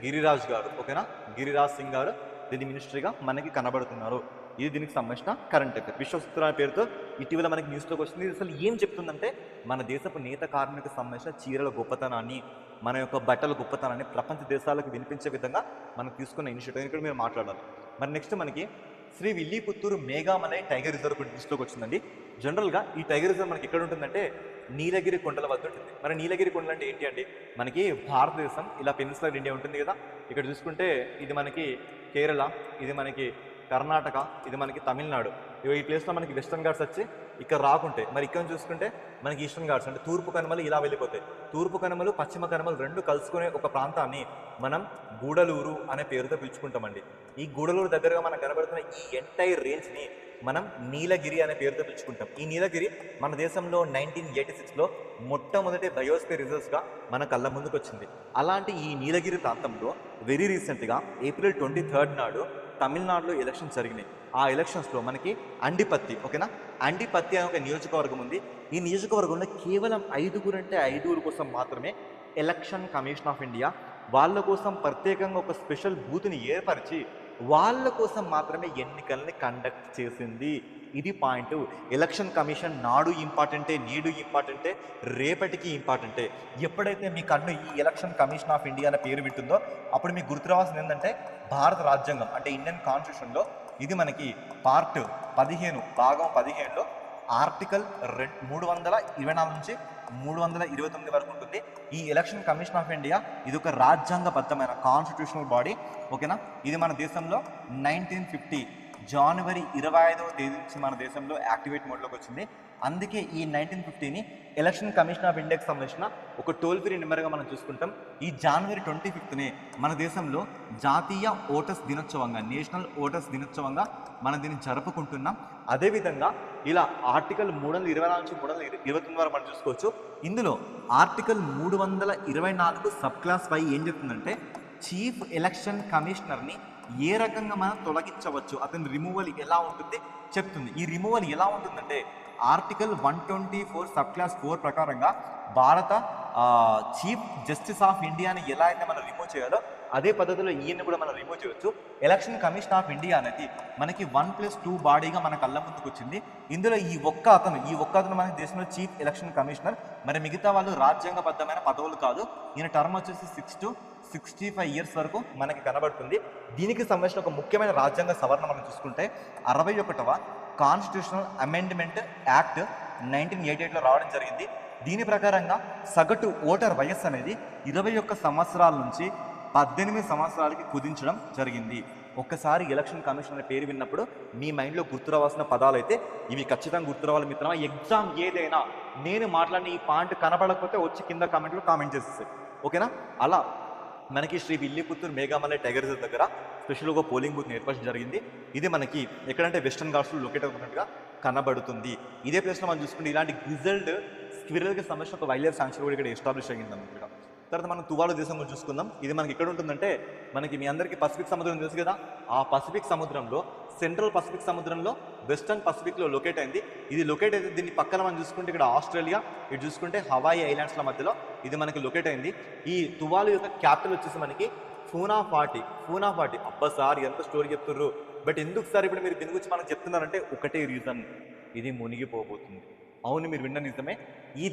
గిరిరాజ్ గారు. ఓకేనా, గిరిరాజ్ సింగ్ గారు దీని మినిస్ట్రీగా మనకి కనబడుతున్నారు. ఇది దీనికి సంబంధించిన కరెంట్ అఫేర్. విశ్వసూత్ర అనే పేరుతో ఇటీవల మనకి న్యూస్లోకి వచ్చింది. ఇది అసలు ఏం చెప్తుందంటే మన దేశపు నేత కార్మిక సంబంధించిన చీరల గొప్పతనాన్ని, మన యొక్క బట్టల గొప్పతనాన్ని ప్రపంచ దేశాలకు వినిపించే విధంగా మనం తీసుకున్న ఇనిషియేటివ్ ఇక్కడ మీరు మాట్లాడాలి. మరి నెక్స్ట్ మనకి శ్రీ విల్లీపుత్తూరు మేఘామలై టైగర్ రిజర్వ్ న్యూస్లోకి వచ్చిందండి. జనరల్గా ఈ టైగర్ రిజర్వ్ మనకి ఎక్కడ ఉంటుందంటే నీలగిరి కొండల వద్ద ఉంటుంది. మరి నీలగిరి కొండలు అంటే ఏంటి అండి? మనకి భారతదేశం ఇలా పెనిన్సులర్ ఇండియా ఉంటుంది కదా. ఇక్కడ చూసుకుంటే ఇది మనకి కేరళ, ఇది మనకి కర్ణాటక, ఇది మనకి తమిళనాడు. ఈ ప్లేస్లో మనకి వెస్టర్న్ ఘాట్స్ వచ్చి ఇక్కడ రాకుంటాయి. మరి ఇక్కడ చూసుకుంటే మనకి ఈస్టర్న్ ఘాట్స్, అంటే తూర్పు కనుమలు ఇలా వెళ్ళిపోతాయి. తూర్పు కనుమలు పశ్చిమ కనుమలు రెండు కలుసుకునే ఒక ప్రాంతాన్ని మనం గూడలూరు అనే పేరుతో పిలుచుకుంటామండి. ఈ గూడలూరు దగ్గరగా మనకు కనబడుతున్న ఈ ఎంటైర్ రేంజ్ని మనం నీలగిరి అనే పేరుతో పిలుచుకుంటాం. ఈ నీలగిరి మన దేశంలో 1986లో మొట్టమొదటి బయోస్ఫియర్ రిజర్వ్స్గా మన కళ్ళ ముందుకు వచ్చింది. అలాంటి ఈ నీలగిరి ప్రాంతంలో వెరీ రీసెంట్గా April 23 నాడు తమిళనాడులో ఎలక్షన్స్ జరిగినాయి. ఆ ఎలక్షన్స్లో మనకి అండిపత్తి, ఓకేనా, అండిపత్తి అనే ఒక నియోజకవర్గం ఉంది. ఈ నియోజకవర్గంలో కేవలం 5 కోసం మాత్రమే ఎలక్షన్ కమిషన్ ఆఫ్ ఇండియా వాళ్ళ కోసం ప్రత్యేకంగా ఒక స్పెషల్ బూత్ని ఏర్పరిచి వాళ్ళ కోసం మాత్రమే ఎన్నికల్ని కండక్ట్ చేసింది. ఇది పాయింట్. ఎలక్షన్ కమిషన్ నాడు ఇంపార్టెంటే, నేడు ఇంపార్టెంటే, రేపటికి ఇంపార్టెంటే. ఎప్పుడైతే మీ కన్ను ఈ ఎలక్షన్ కమిషన్ ఆఫ్ ఇండియా అనే పేరు వింటుందో అప్పుడు మీకు గుర్తు రావాల్సింది ఏంటంటే భారత రాజ్యాంగం, అంటే ఇండియన్ కాన్స్టిట్యూషన్లో ఇది మనకి పార్ట్ 15 భాగం 15లో ఆర్టికల్ 324 నుంచి 329 వరకు ఉంటుంది. ఈ ఎలక్షన్ కమిషన్ ఆఫ్ ఇండియా ఇది ఒక రాజ్యాంగబద్ధమైన కాన్స్టిట్యూషనల్ బాడీ. ఓకేనా, ఇది మన దేశంలో 1950 జనవరి 25వ తేదీ నుంచి మన దేశంలో యాక్టివేట్ మోడ్లోకి వచ్చింది. అందుకే ఈ 1950ని ఎలక్షన్ కమిషన్ ఆఫ్ ఇండియాకి సంబంధించిన ఒక టోల్ ఫ్రీ నెంబర్గా మనం చూసుకుంటాం. ఈ జనవరి 25ని మన దేశంలో జాతీయ ఓటర్స్ దినోత్సవంగా, నేషనల్ ఓటర్స్ దినోత్సవంగా మనం దీన్ని జరుపుకుంటున్నాం. అదేవిధంగా ఇలా ఆర్టికల్ 324 నుంచి 329 వరకు మనం చూసుకోవచ్చు. ఇందులో ఆర్టికల్ 324 సబ్ క్లాస్ 5 ఏం చెప్తుందంటే చీఫ్ ఎలక్షన్ కమిషనర్ని ఏ రకంగా మనం తొలగించవచ్చు, అతని రిమూవల్ ఎలా ఉంటుంది చెప్తుంది. ఈ రిమూవల్ ఎలా ఉంటుందంటే ఆర్టికల్ 124 సబ్ క్లాస్ 4 ప్రకారంగా భారత చీఫ్ జస్టిస్ ఆఫ్ ఇండియాని ఎలా అయితే మనం రిమూవ్ చేయాలో అదే పద్ధతిలో ఈయన్ని కూడా మనం రిమూవ్ చేయవచ్చు. ఎలక్షన్ కమిషన్ ఆఫ్ ఇండియా అనేది మనకి 1+2 బాడీగా మన కళ్ళ ముందుకు వచ్చింది. ఇందులో ఈ ఒక్క అతను మన దేశంలో చీఫ్ ఎలక్షన్ కమిషనర్. మరి మిగతా వాళ్ళు రాజ్యాంగబద్ధమైన పదవులు కాదు. ఈయన టర్మ్ వచ్చేసి 6 to 65 years వరకు మనకి కనబడుతుంది. దీనికి సంబంధించిన ఒక ముఖ్యమైన రాజ్యాంగ సవరణ మనం చూసుకుంటే 61వ కాన్స్టిట్యూషనల్ అమెండ్మెంట్ యాక్ట్ 1988లో రావడం జరిగింది. దీని ప్రకారంగా సగటు ఓటర్ వయస్సు అనేది 21 సంవత్సరాల నుంచి 18 సంవత్సరాలకి కుదించడం జరిగింది. ఒక్కసారి ఎలక్షన్ కమిషన్ అనే పేరు విన్నప్పుడు మీ మైండ్లో గుర్తురావాల్సిన పదాలు అయితే ఇవి ఖచ్చితంగా గుర్తురావాలి మిత్రమా. ఎగ్జామ్ ఏదైనా నేను మాట్లాడిన ఈ పాయింట్ కనపడకపోతే వచ్చి కింద కామెంట్లో కామెంట్ చేసేస్తాయి, ఓకేనా. అలా మనకి శ్రీ విల్లిపుత్తూరు మేఘామలై టైగర్ రిజర్వ్ దగ్గర స్పెషల్గా పోలింగ్ బూత్ ఏర్పరచడం జరిగింది. ఇది మనకి ఎక్కడంటే వెస్టర్న్ ఘాట్స్లో లొకేట్ అవుతున్నట్టుగా కనబడుతుంది. ఇదే ప్లేస్లో మనం చూసుకుంటే ఇలాంటి గ్రిజల్డ్ స్క్విరల్కి సంబంధించిన ఒక వైల్డ్ లైఫ్ సాంక్చురీ కూడా ఇక్కడ ఎస్టాబ్లిష్ అయ్యింది అన్నమాట. తర్వాత మనం తువాలు దేశం కూడా చూసుకుందాం. ఇది మనకి ఎక్కడ ఉంటుందంటే మనకి మీ అందరికీ పసిఫిక్ సముద్రం తెలుసు కదా, ఆ పసిఫిక్ సముద్రంలో సెంట్రల్ పసిఫిక్ సముద్రంలో వెస్టర్న్ పసిఫిక్లో లొకేట్ అయింది. ఇది లొకేట్ అయితే దీన్ని పక్కన మనం చూసుకుంటే ఇక్కడ ఆస్ట్రేలియా, ఇటు చూసుకుంటే హవాయి ఐలాండ్స్ల మధ్యలో ఇది మనకి లొకేట్ అయింది. ఈ తువాలు యొక్క క్యాపిటల్ వచ్చేసి మనకి ఫూనాఫాటి. అబ్బా సార్ ఎంత స్టోరీ చెప్తుర్రు, బట్ ఎందుకు సార్ ఇప్పుడు మీరు దీని గురించి మనకు చెప్తున్నారంటే ఒకటే రీజన్, ఇది మునిగిపోబోతుంది. అవును, మీరు విన్న నిజమే. ఈ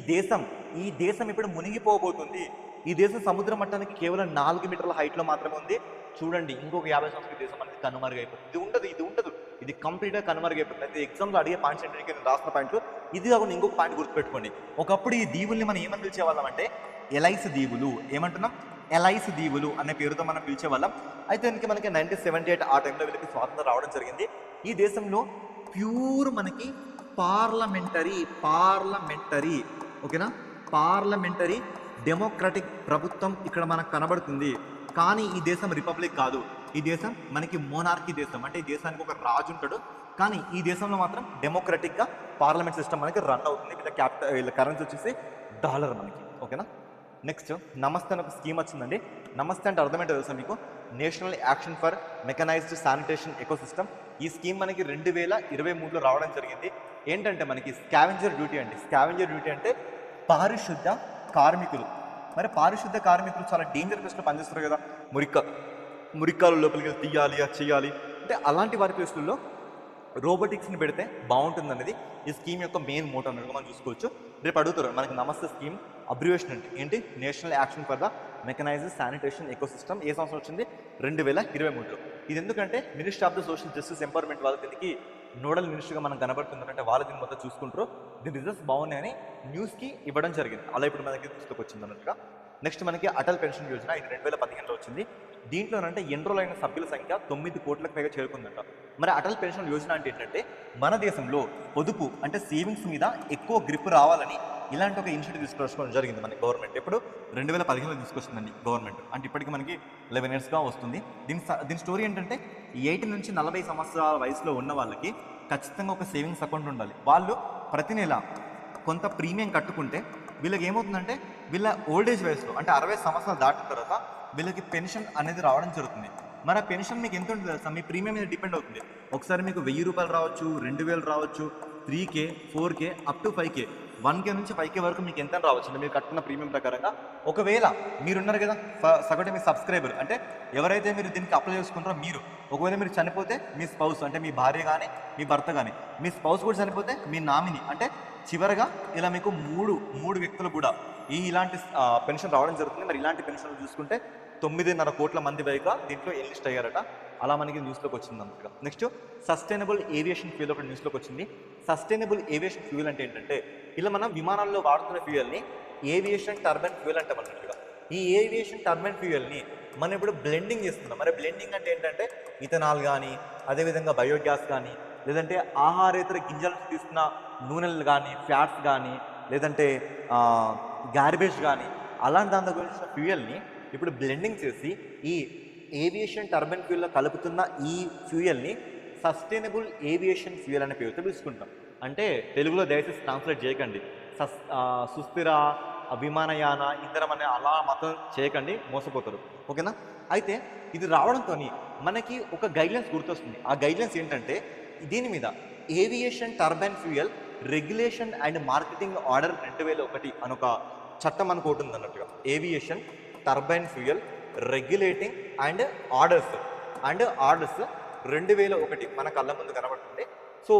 దేశం ఇప్పుడు మునిగిపోబోతుంది. ఈ దేశం సముద్ర మట్టానికి కేవలం 4 మీటర్ల హైట్లో మాత్రమే ఉంది. చూడండి, ఇంకొక 50 సంవత్సరాల దేశం అనేది కనుమరుగైపోతుంది. ఇది ఉండదు, ఇది కంప్లీట్గా కనుమరుగైపోతుంది. అయితే ఎగ్జామ్లో అడిగే పాయింట్స్ ఏంటంటే నేను రాసిన పాయింట్లు ఇది కాకుండా ఇంకొక పాయింట్ గుర్తుపెట్టుకోండి. ఒకప్పుడు ఈ దీవుల్ని మనం ఏమని పిలిచేవాళ్ళం అంటే ఎలైస్ దీవులు. ఏమంటున్నాం? ఎలైస్ దీవులు అనే పేరుతో మనం పిలిచేవాళ్ళం. అయితే దీనికి మనకి 1978 ఆ టైంలో వీళ్ళకి స్వాతంత్రం రావడం జరిగింది. ఈ దేశంలో ప్యూర్ మనకి పార్లమెంటరీ ఓకేనా, పార్లమెంటరీ డెమోక్రటిక్ ప్రభుత్వం ఇక్కడ మనకు కనబడుతుంది. కానీ ఈ దేశం రిపబ్లిక్ కాదు, ఈ దేశం మనకి మోనార్కీ దేశం. అంటే ఈ దేశానికి ఒక రాజు ఉంటాడు, కానీ ఈ దేశంలో మాత్రం డెమోక్రటిక్గా పార్లమెంట్ సిస్టమ్ మనకి రన్ అవుతుంది. వీళ్ళ కరెన్సీ వచ్చేసి డాలర్ మనకి, ఓకేనా. నెక్స్ట్ నమస్తే అని ఒక స్కీమ్ వచ్చిందండి. నమస్తే అంటే అర్థమేంటో తెలుసా మీకు? National action for mechanised sanitation ecosystem. ఈ స్కీమ్ మనకి 2023లో రావడం జరిగింది. ఏంటంటే మనకి స్కావెంజర్ డ్యూటీ అంటే పారిశుద్ధ కార్మికులు. మరి పారిశుద్ధ కార్మికులు చాలా డేంజర్ ప్లేస్లో పనిచేస్తారు కదా, మురిక్కాలు లోపలికి తీయాలి, అది చేయాలి అంటే అలాంటి వారి ప్లేస్లలో రోబోటిక్స్ని పెడితే బాగుంటుంది అనేది ఈ స్కీమ్ యొక్క మెయిన్ మోటో అన్నట్టు మనం చూసుకోవచ్చు. రేపు అడుగుతారు మనకి నమస్తే స్కీమ్ అబ్రివేషన్ అంటే ఏంటి? National action for the mechanised sanitation ecosystem. ఏ సంవత్సరం వచ్చింది? 2023లో. ఇది ఎందుకంటే ministry of the social justice empowerment వాళ్ళ దీనికి నోడల్ మినిస్టర్గా మనం కనబడుతుందంటే వాళ్ళు దీని మొత్తం చూసుకుంటారు. దీని రిజల్ట్స్ బాగున్నాయని న్యూస్కి ఇవ్వడం జరిగింది. అలా ఇప్పుడు మనకి తీసుకొచ్చింది అన్నట్టుగా. నెక్స్ట్ మనకి అటల్ పెన్షన్ యోజన, ఇది 2015లో వచ్చింది. దీంట్లోనంటే ఎన్రోల్ అయిన సభ్యుల సంఖ్య 9 కోట్లకు పైగా చేరుకుందంట. మరి అటల్ పెన్షన్ యోజన అంటే ఏంటంటే మన దేశంలో పొదుపు అంటే సేవింగ్స్ మీద ఎక్కువ గ్రిప్ రావాలని ఇలాంటి ఒక ఇనిషియేటివ్ తీసుకోవడం జరిగింది మన గవర్నమెంట్. ఎప్పుడు 2015లో తీసుకొచ్చిందండి గవర్నమెంట్. అంటే ఇప్పటికి మనకి 11 yearsగా వస్తుంది. దీని స్టోరీ ఏంటంటే 18 నుంచి 40 సంవత్సరాల వయసులో ఉన్న వాళ్ళకి ఖచ్చితంగా ఒక సేవింగ్స్ అకౌంట్ ఉండాలి. వాళ్ళు ప్రతి నెల కొంత ప్రీమియం కట్టుకుంటే వీళ్ళకి ఏమవుతుందంటే వీళ్ళ ఓల్డేజ్ వయసులో అంటే 60 సంవత్సరాలు దాటిన తర్వాత వీళ్ళకి పెన్షన్ అనేది రావడం జరుగుతుంది. మరి ఆ పెన్షన్ మీకు ఎంత ఉంటుంది తెలుసా? మీ ప్రీమియం మీద డిపెండ్ అవుతుంది. ఒకసారి మీకు 1000 రూపాయలు రావచ్చు, 2000 రావచ్చు, 3K, 4K up to 5K, 1K నుంచి 5K వరకు మీకు ఎంత రావచ్చు అంటే మీరు కట్టుకున్న ప్రీమియం ప్రకారంగా. ఒకవేళ మీరున్నారు కదా సగటు మీ సబ్స్క్రైబర్ అంటే ఎవరైతే మీరు దీనికి అప్లై చేసుకుంటారో మీరు, ఒకవేళ మీరు చనిపోతే మీ స్పౌస్ అంటే మీ భార్య కానీ మీ భర్త కానీ, మీ స్పౌస్ కూడా చనిపోతే మీ నామిని అంటే చివరగా ఇలా మీకు మూడు వ్యక్తులు కూడా ఇలాంటి పెన్షన్ రావడం జరుగుతుంది. మరి ఇలాంటి పెన్షన్లు చూసుకుంటే 9.5 కోట్ల మంది పైగా దీంట్లో ఎన్లిస్ట్ అయ్యారట. అలా మనకి న్యూస్లోకి వచ్చింది అన్నట్టుగా. నెక్స్ట్ సస్టైనబుల్ ఏవియేషన్ ఫ్యూయల్ ఒకటి న్యూస్లోకి వచ్చింది. సస్టైనబుల్ ఏవియేషన్ ఫ్యూయల్ అంటే ఏంటంటే ఇలా మనం విమానాల్లో వాడుతున్న ఫ్యూయల్ని ఏవియేషన్ టర్బైన్ ఫ్యూయల్ అంటాం అన్నట్టుగా. ఈ ఏవియేషన్ టర్బైన్ ఫ్యూయల్ని మనం ఇప్పుడు బ్లెండింగ్ చేస్తున్నాం. మరి బ్లెండింగ్ అంటే ఏంటంటే ఇథనాల్ కానీ, అదేవిధంగా బయోగ్యాస్ కానీ, లేదంటే ఆహారేతర గింజల నుంచి తీసుకున్న నూనెలు కానీ, ఫ్యాట్స్ కానీ, లేదంటే గార్బేజ్ కానీ అలాంటి దాని గురించిన ఫ్యూయల్ని ఇప్పుడు బ్లెండింగ్ చేసి ఈ ఏవియేషన్ టర్బైన్ ఫ్యూయల్లో కలుపుతున్న ఈ ఫ్యూయల్ని సస్టైనబుల్ ఏవియేషన్ ఫ్యూయల్ అనే పేరుతో పిలుచుకుంటాం. అంటే తెలుగులో దయచేసి ట్రాన్స్లేట్ చేయకండి, సుస్థిర విమానయాన ఇంధనం అనే అలా మాత్రం చేయకండి, మోసపోతారు, ఓకేనా. అయితే ఇది రావడంతో మనకి ఒక గైడ్లైన్స్ గుర్తొస్తుంది. ఆ గైడ్లైన్స్ ఏంటంటే దీని మీద aviation turbine fuel regulation and marketing order 2001 అని ఒక చట్టం అనుకోటి ఉంది అన్నట్టుగా. Aviation turbine fuel regulating and orders 2001 మన కళ్ళ ముందు కనబడుతుంది. సో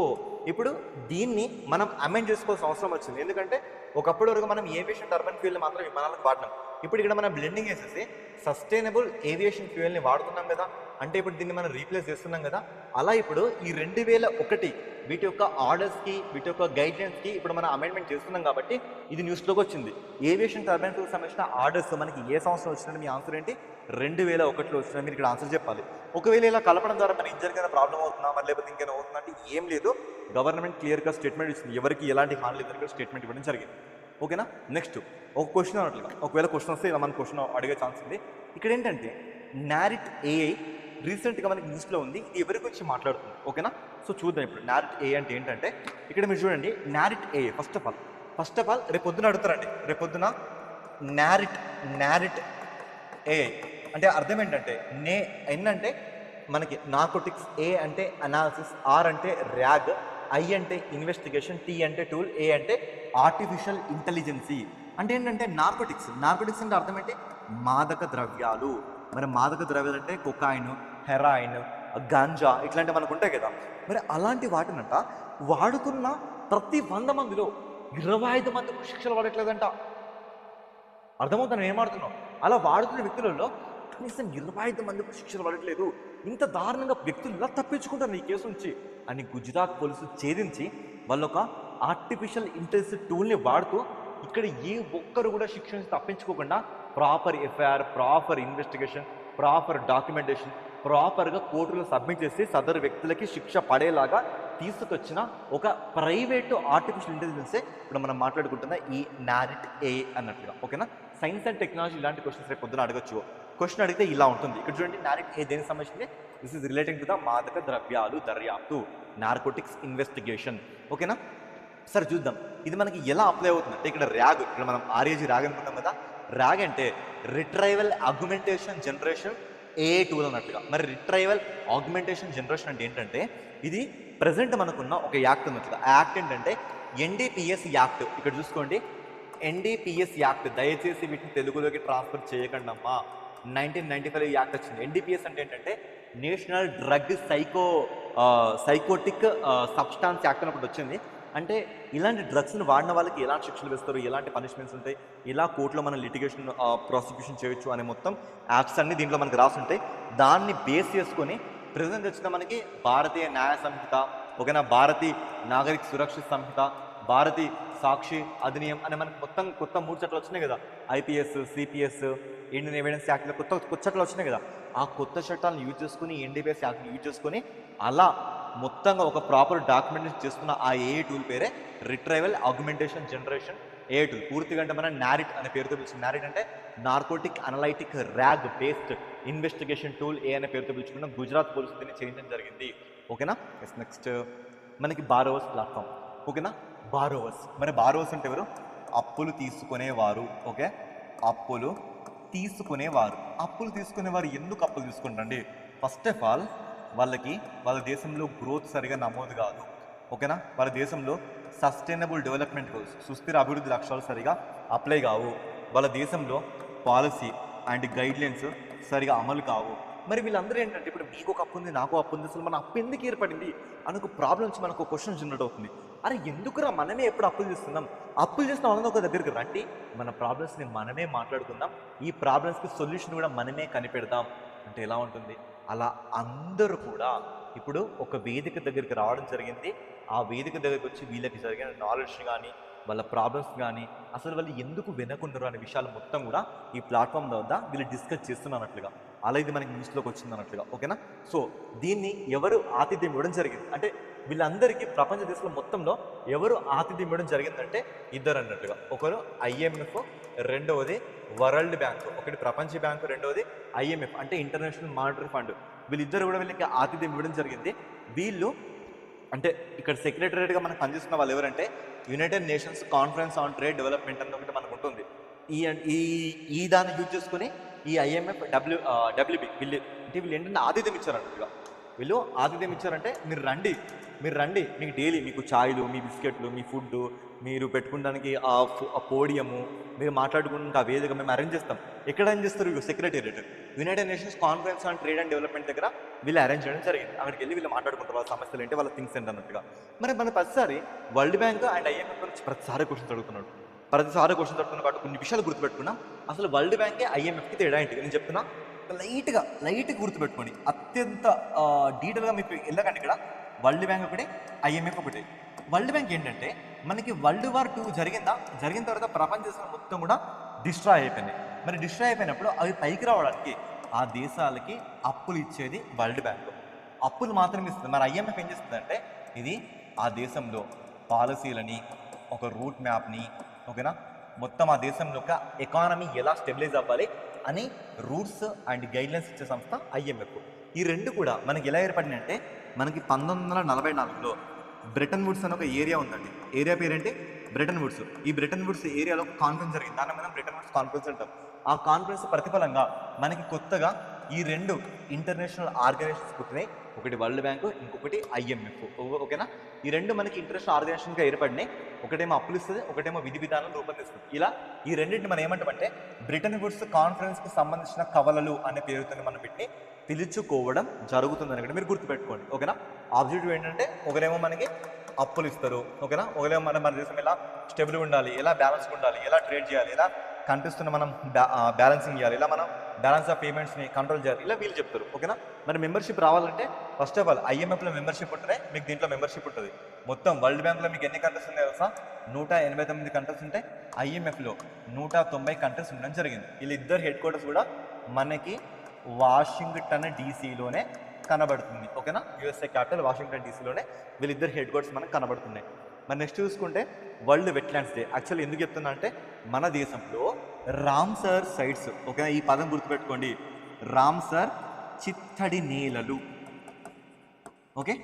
ఇప్పుడు దీన్ని మనం అమెండ్ చేసుకోవాల్సిన అవసరం వచ్చింది. ఎందుకంటే ఒకప్పటి వరకు మనం ఏవియేషన్ టర్బైన్ ఫ్యూయల్ మాత్రం విమానాలకు వాడినాం. ఇప్పుడు ఇక్కడ మనం బ్లెండింగ్ వేసేసి సస్టైనబుల్ ఏవియేషన్ ఫ్యూయల్ని వాడుతున్నాం కదా. అంటే ఇప్పుడు దీన్ని మనం రీప్లేస్ చేస్తున్నాం కదా, అలా ఇప్పుడు ఈ 2001 వీటి యొక్క ఆర్డర్స్కి, వీటి యొక్క గైడ్లైన్స్కి ఇప్పుడు మనం అమెండ్మెంట్ చేస్తున్నాం కాబట్టి ఇది న్యూస్లోకి వచ్చింది. ఏవియేషన్ టర్బైన్స్ సంబంధించిన ఆర్డర్స్ మనకి ఏ సంవత్సరం వచ్చినట్టు మీ ఆన్సర్ ఏంటి? 2001లో వచ్చిన. మీరు ఇక్కడ ఆన్సర్ చెప్పాలి. ఒకవేళ ఇలా కలపడం ద్వారా మనకి ఇంజనీరింగ్ ప్రాబ్లం అవుతుందా, మరి లేకపోతే ఇంకేమైనా అవుతుందా అంటే ఏం లేదు. గవర్నమెంట్ క్లియర్గా స్టేట్మెంట్ ఇచ్చింది, ఎవరికి ఎలాంటి హాని లేదని స్టేట్మెంట్ ఇవ్వడం జరిగింది. ఓకేనా. నెక్స్ట్ ఒక క్వశ్చన్ అన్నట్లుగా, ఒకవేళ క్వశ్చన్ వస్తే ఇలా మన క్వశ్చన్ అడిగే ఛాన్స్ ఉంది. ఇక్కడ ఏంటంటే నారిట్ ఏఐ రీసెంట్గా మనకి న్యూస్లో ఉంది. ఇది ఎవరి గురించి మాట్లాడుతుంది? ఓకేనా. సో చూద్దాం ఇప్పుడు నారిట్ ఏఐ అంటే ఏంటంటే, ఇక్కడ మీరు చూడండి నారిట్ ఏఐ ఫస్ట్ ఆఫ్ ఆల్ రేపు పొద్దున అడుగుతారండి. రేపు పొద్దున నారిట్ ఏఐ అంటే అర్థం ఏంటంటే, ఎన్ అంటే మనకి నార్కోటిక్స్, ఏ అంటే అనాలిసిస్, ఆర్ అంటే ర్యాగ్, ఐ అంటే ఇన్వెస్టిగేషన్, టీ అంటే టూల్, ఏ అంటే ఆర్టిఫిషియల్ ఇంటెలిజెన్సీ. అంటే ఏంటంటే నార్కోటిక్స్ అంటే అర్థం ఏంటి? మాదక ద్రవ్యాలు. మరి మాదక ద్రవ్యాలు అంటే కొకాయిన్, హెరాయిన్, గాంజా ఇట్లాంటివి మనకు ఉంటాయి కదా. మరి అలాంటి వాటినంట వాడుతున్న ప్రతి 100 మందిలో 25 మందికి శిక్షలు పడట్లేదంట. అర్థమవుతుంది నేను ఏం వాడుతున్నావు? అలా వాడుతున్న వ్యక్తులలో కనీసం 25 మందికి శిక్షలు పడట్లేదు. ఇంత దారుణంగా వ్యక్తులు ఇలా తప్పించుకుంటారు ఈ కేసు నుంచి అని గుజరాత్ పోలీసులు ఛేదించి వాళ్ళొక ఆర్టిఫిషియల్ ఇంటెలిజెన్స్ టూల్ని వాడుతూ ఇక్కడ ఏ ఒక్కరు కూడా శిక్ష నుంచి తప్పించుకోకుండా proper FIR, proper investigation, proper documentation, ప్రాపర్గా కోర్టులో సబ్మిట్ చేసి సదరు వ్యక్తులకి శిక్ష పడేలాగా తీసుకొచ్చిన ఒక ప్రైవేటు ఆర్టిఫిషియల్ ఇంటెలిజెన్సే ఇప్పుడు మనం మాట్లాడుకుంటున్న ఈ నారిట్ ఏఐ అన్నట్లుగా. ఓకేనా. సైన్స్ అండ్ టెక్నాలజీ ఇలాంటి క్వశ్చన్స్ రేపు పొద్దున అడగచ్చు. క్వశ్చన్ అడిగితే ఇలా ఉంటుంది. ఇక్కడ చూడండి నారిట్ ఏఐ దేనికి సంబంధించింది? This is relating to the మాదక ద్రవ్యాలు దర్యాప్తు, నార్కోటిక్స్ ఇన్వెస్టిగేషన్. ఓకేనా. సరే చూద్దాం ఇది మనకి ఎలా అప్లై అవుతుంది అంటే, ఇక్కడ ర్యాగ్, ఇక్కడ మనం ఆర్ఏజీ ర్యాగ్ అనుకుంటాం కదా. ర్యాగ్ అంటే retrieval augmentation generation AI tool అన్నట్లుగా. మరి రిట్రైవల్ ఆగ్మెంటేషన్ జనరేషన్ అంటే ఏంటంటే, ఇది ప్రజెంట్ మనకున్న ఒక యాక్ట్ ఉన్నట్లుగా. ఆ యాక్ట్ ఏంటంటే ఎన్డీపీఎస్ యాక్ట్. ఇక్కడ చూసుకోండి ఎన్డీపీఎస్ యాక్ట్. దయచేసి వీటిని తెలుగులోకి ట్రాన్స్ఫర్ చేయకండి అమ్మా. 1995 యాక్ట్ వచ్చింది. ఎన్డీపీఎస్ అంటే ఏంటంటే national drug psychotic substance act అని ఒకటి వచ్చింది. అంటే ఇలాంటి డ్రగ్స్ని వాడిన వాళ్ళకి ఎలాంటి శిక్షలు వేస్తారు, ఎలాంటి పనిష్మెంట్స్ ఉంటాయి, ఇలా కోర్టులో మనం లిటిగేషన్ ప్రాసిక్యూషన్ చేయొచ్చు అనే మొత్తం యాక్ట్స్ అన్ని దీంట్లో మనకు రాసి ఉంటాయి. దాన్ని బేస్ చేసుకొని ప్రెజెంట్ వచ్చిన మనకి భారతీయ న్యాయ సంహిత, ఓకేనా, భారతీయ నాగరిక సురక్ష సంహిత, భారతీయ సాక్షి అధినియం అనే మనకి మొత్తం కొత్త 3 చట్టాలు వచ్చినాయి కదా. ఐపీఎస్, సిపిఎస్, ఇండియన్ ఎవిడెన్స్ యాక్ట్లో కొత్త చట్టాలు వచ్చినాయి కదా. ఆ కొత్త చట్టాలను యూజ్ చేసుకుని, ఎన్డీపీఎస్ యాక్ట్ని యూజ్ చేసుకొని అలా మొత్తంగా ఒక ప్రాపర్ డాక్యుమెంటేషన్ చేసుకున్న ఆ ఏఐ టూల్ పేరే retrieval augmentation generation AI tool. పూర్తిగా అంటే మనం నారిట్ అనే పేరుతో పిలుచుకున్నాం. నారిట్ అంటే narcotic analytic RAG based investigation tool ఏ అనే పేరుతో పిలుచుకున్నాం. గుజరాత్ పోలీసులు దీన్ని చేయించడం జరిగింది. ఓకేనా. నెక్స్ట్ మనకి బారోవర్స్ ప్లాట్ఫామ్. ఓకేనా. బారోవర్స్, మరి బారోవర్స్ అంటే ఎవరు? అప్పులు తీసుకునేవారు. ఓకే, అప్పులు తీసుకునేవారు ఎందుకు అప్పులు తీసుకుంటారండి? ఫస్ట్ ఆఫ్ ఆల్ వాళ్ళ దేశంలో గ్రోత్ సరిగా నమోదు కాదు. ఓకేనా. వాళ్ళ దేశంలో సస్టైనబుల్ డెవలప్మెంట్ గోల్స్, సుస్థిర అభివృద్ధి లక్ష్యాలు సరిగా అప్లై కావు. వాళ్ళ దేశంలో పాలసీ అండ్ గైడ్లైన్స్ సరిగా అమలు కావు. మరి వీళ్ళందరూ ఏంటంటే, ఇప్పుడు మీకు ఒక అప్పు ఉంది, నాకు అప్పు ఉంది, అసలు మన అప్పు ఎందుకు ఏర్పడింది అనుకో ప్రాబ్లమ్స్ మనకు క్వశ్చన్ జనరేట్ అవుతుంది. అరే ఎందుకురా మనమే ఎప్పుడు అప్పులు చేస్తున్నాం? అప్పులు చేసిన వాళ్ళని ఒక దగ్గరికి రండి, మన ప్రాబ్లమ్స్ని మనమే మాట్లాడుకుందాం, ఈ ప్రాబ్లమ్స్కి సొల్యూషన్ కూడా మనమే కనిపెడదాం అంటే ఎలా ఉంటుంది? అలా అందరూ కూడా ఇప్పుడు ఒక వేదిక దగ్గరికి రావడం జరిగింది. ఆ వేదిక దగ్గరికి వచ్చి వీళ్ళకి జరిగిన నాలెడ్జ్ కానీ, వాళ్ళ ప్రాబ్లమ్స్ కానీ, అసలు వాళ్ళు ఎందుకు వెనకుండరు అనే విషయాలు మొత్తం కూడా ఈ ప్లాట్ఫామ్ వద్ద వీళ్ళు డిస్కస్ చేస్తున్నట్లుగా, అలా ఇది మనకి న్యూస్లోకి వచ్చింది అన్నట్లుగా. ఓకేనా. సో దీన్ని ఎవరు ఆతిథ్యం ఇవ్వడం జరిగింది అంటే, వీళ్ళందరికీ ప్రపంచ దేశాల మొత్తంలో ఎవరు ఆతిథ్యం ఇవ్వడం జరిగిందంటే ఇద్దరు అన్నట్టుగా. ఒకరు ఐఎంఎఫ్, రెండవది వరల్డ్ బ్యాంక్. ఒకటి ప్రపంచ బ్యాంకు, రెండవది ఐఎంఎఫ్ అంటే ఇంటర్నేషనల్ మానిటరీ ఫండ్. వీళ్ళిద్దరు కూడా వీళ్ళకి ఆతిథ్యం ఇవ్వడం జరిగింది. వీళ్ళు అంటే ఇక్కడ సెక్రటరియట్గా మనకు పనిచేస్తున్న వాళ్ళు ఎవరంటే United nations conference on trade development అని ఒకటి మనకు ఉంటుంది. ఈ దాన్ని యూజ్ చేసుకుని ఈ ఐఎంఎఫ్, డబ్ల్యూబీ వీళ్ళు ఏంటంటే ఆతిథ్యం ఇచ్చారన్నట్టుగా. వీళ్ళు ఆతిథ్యం ఇచ్చారంటే మీరు రండి, మీకు డైలీ మీకు ఛాయ్లు, మీ బిస్కెట్లు, మీ ఫుడ్, మీరు పెట్టుకోవడానికి ఆ పోడియము, మీరు మాట్లాడుకోవడానికి ఆ వేదిక మేము అరేంజ్ చేస్తాం. ఎక్కడ అరేంజ్ చేస్తారు? Secretariat, United nations conference on trade and development దగ్గర వీళ్ళు అరేంజ్ చేయడం జరిగింది. అక్కడికి వెళ్ళి వీళ్ళు మాట్లాడుకుంటారు వాళ్ళ సమస్యలు ఏంటి, వాళ్ళ థింగ్స్ ఏంటి అన్నట్టుగా. మరి మన ప్రతిసారి వరల్డ్ బ్యాంక్ అండ్ ఐఎంఎఫ్ నుంచి ప్రతిసారి క్వశ్చన్స్ అడుగుతున్నాడు కాబట్టి కొన్ని విషయాలు గుర్తుపెట్టుకున్నాం. అసలు వరల్డ్ బ్యాంకే ఐఎంఎఫ్కి తేడా ఏంటి నేను చెప్తున్నా. లైట్గా గుర్తుపెట్టుకోండి. అత్యంత డీటెయిల్గా మీకు వెళ్ళకండి. ఇక్కడ వరల్డ్ బ్యాంక్ ఒకటి, IMF ఒకటి. వరల్డ్ బ్యాంక్ ఏంటంటే మనకి వరల్డ్ వార్ 2 జరిగిన తర్వాత ప్రపంచ దేశాలు మొత్తం కూడా డిస్ట్రాయ్ అయిపోయినాయి. మరి డిస్ట్రాయ్ అయిపోయినప్పుడు అవి పైకి రావడానికి ఆ దేశాలకి అప్పులు ఇచ్చేది వరల్డ్ బ్యాంక్. అప్పులు మాత్రమే ఇస్తుంది. మరి IMF ఏం చేస్తుందంటే ఇది ఆ దేశంలో పాలసీలని, ఒక రూట్ మ్యాప్ని, ఓకేనా, మొత్తం ఆ దేశంలో ఒక ఎకానమీ ఎలా స్టెబిలైజ్ అవ్వాలి అని రూట్స్ అండ్ గైడ్లైన్స్ ఇచ్చే సంస్థ IMF. ఈ రెండు కూడా మనకి ఎలా ఏర్పడినాయంటే మనకి 1944లో బ్రెటన్ వుడ్స్ అని ఒక ఏరియా ఉందండి. ఏరియా పేరేంటి? Bretton Woods. ఈ బ్రెటన్ వుడ్స్ ఏరియాలో కాన్ఫరెన్స్ జరిగింది. దాన్ని మనం బ్రెటన్ వుడ్స్ కాన్ఫరెన్స్ అంటాం. ఆ కాన్ఫరెన్స్ ప్రతిఫలంగా మనకి కొత్తగా ఈ రెండు ఇంటర్నేషనల్ ఆర్గనైజేషన్స్ పుట్టినాయి. ఒకటి వరల్డ్ బ్యాంకు, ఇంకొకటి IMF. ఓకేనా? ఈ రెండు మనకి ఇంటర్నేషనల్ ఆర్గనైజేషన్గా ఏర్పడినాయి. ఒకటేమో అప్పులు ఇస్తుంది, ఒకటేమో విధి విధానం రూపొందిస్తుంది. ఇలా ఈ రెండింటిని మనం ఏమంటామంటే బ్రిటన్ వుడ్స్ కాన్ఫరెన్స్కి సంబంధించిన కవలలు అనే పేరుతో మనం వీటిని పిలుచుకోవడం జరుగుతుందని కూడా మీరు గుర్తుపెట్టుకోండి. ఓకేనా? ఆబ్జెక్టివ్ ఏంటంటే ఒకరేమో మనకి అప్పులు ఇస్తారు, ఓకేనా, ఒకరేమో మన దేశం ఎలా స్టెబుల్ ఉండాలి, ఎలా బ్యాలెన్స్ ఉండాలి, ఎలా ట్రేడ్ చేయాలి, ఎలా కంట్రీస్తో మనం బ్యాలెన్సింగ్ చేయాలి, ఇలా మనం బ్యాలెన్స్ ఆఫ్ పేమెంట్స్ని కంట్రోల్ చేయాలి, ఇలా వీళ్ళు చెప్తారు. ఓకేనా? మరి మెంబర్షిప్ రావాలంటే ఫస్ట్ ఆఫ్ ఆల్ IMFలో మెంబర్షిప్ ఉంటుంది, మీకు దీంట్లో మెంబర్షిప్ ఉంటుంది. మొత్తం వరల్డ్ బ్యాంక్లో మీకు ఎన్ని కంట్రీస్ ఉన్నాయి తెలుసా? 189 కంట్రీస్ ఉంటాయి. IMFలో 190 కంట్రీస్ ఉండడం జరిగింది. వీళ్ళిద్దరు హెడ్ క్వార్టర్స్ కూడా మనకి వాషింగ్టన్ DCలోనే కనబడుతుంది. ఓకేనా? USA క్యాపిటల్ వాషింగ్టన్ DCలోనే వీళ్ళిద్దరు హెడ్ క్వార్టర్స్ మనకు కనబడుతున్నాయి. మరి నెక్స్ట్ చూసుకుంటే వరల్డ్ వెట్లాండ్స్ డే. యాక్చువల్లీ ఎందుకు చెప్తున్నా అంటే మన దేశంలో రామ్సర్ సైట్స్, ఓకేనా, ఈ పదం గుర్తుపెట్టుకోండి, రామ్సర్ చిత్తడి నేలలు. ఓకే,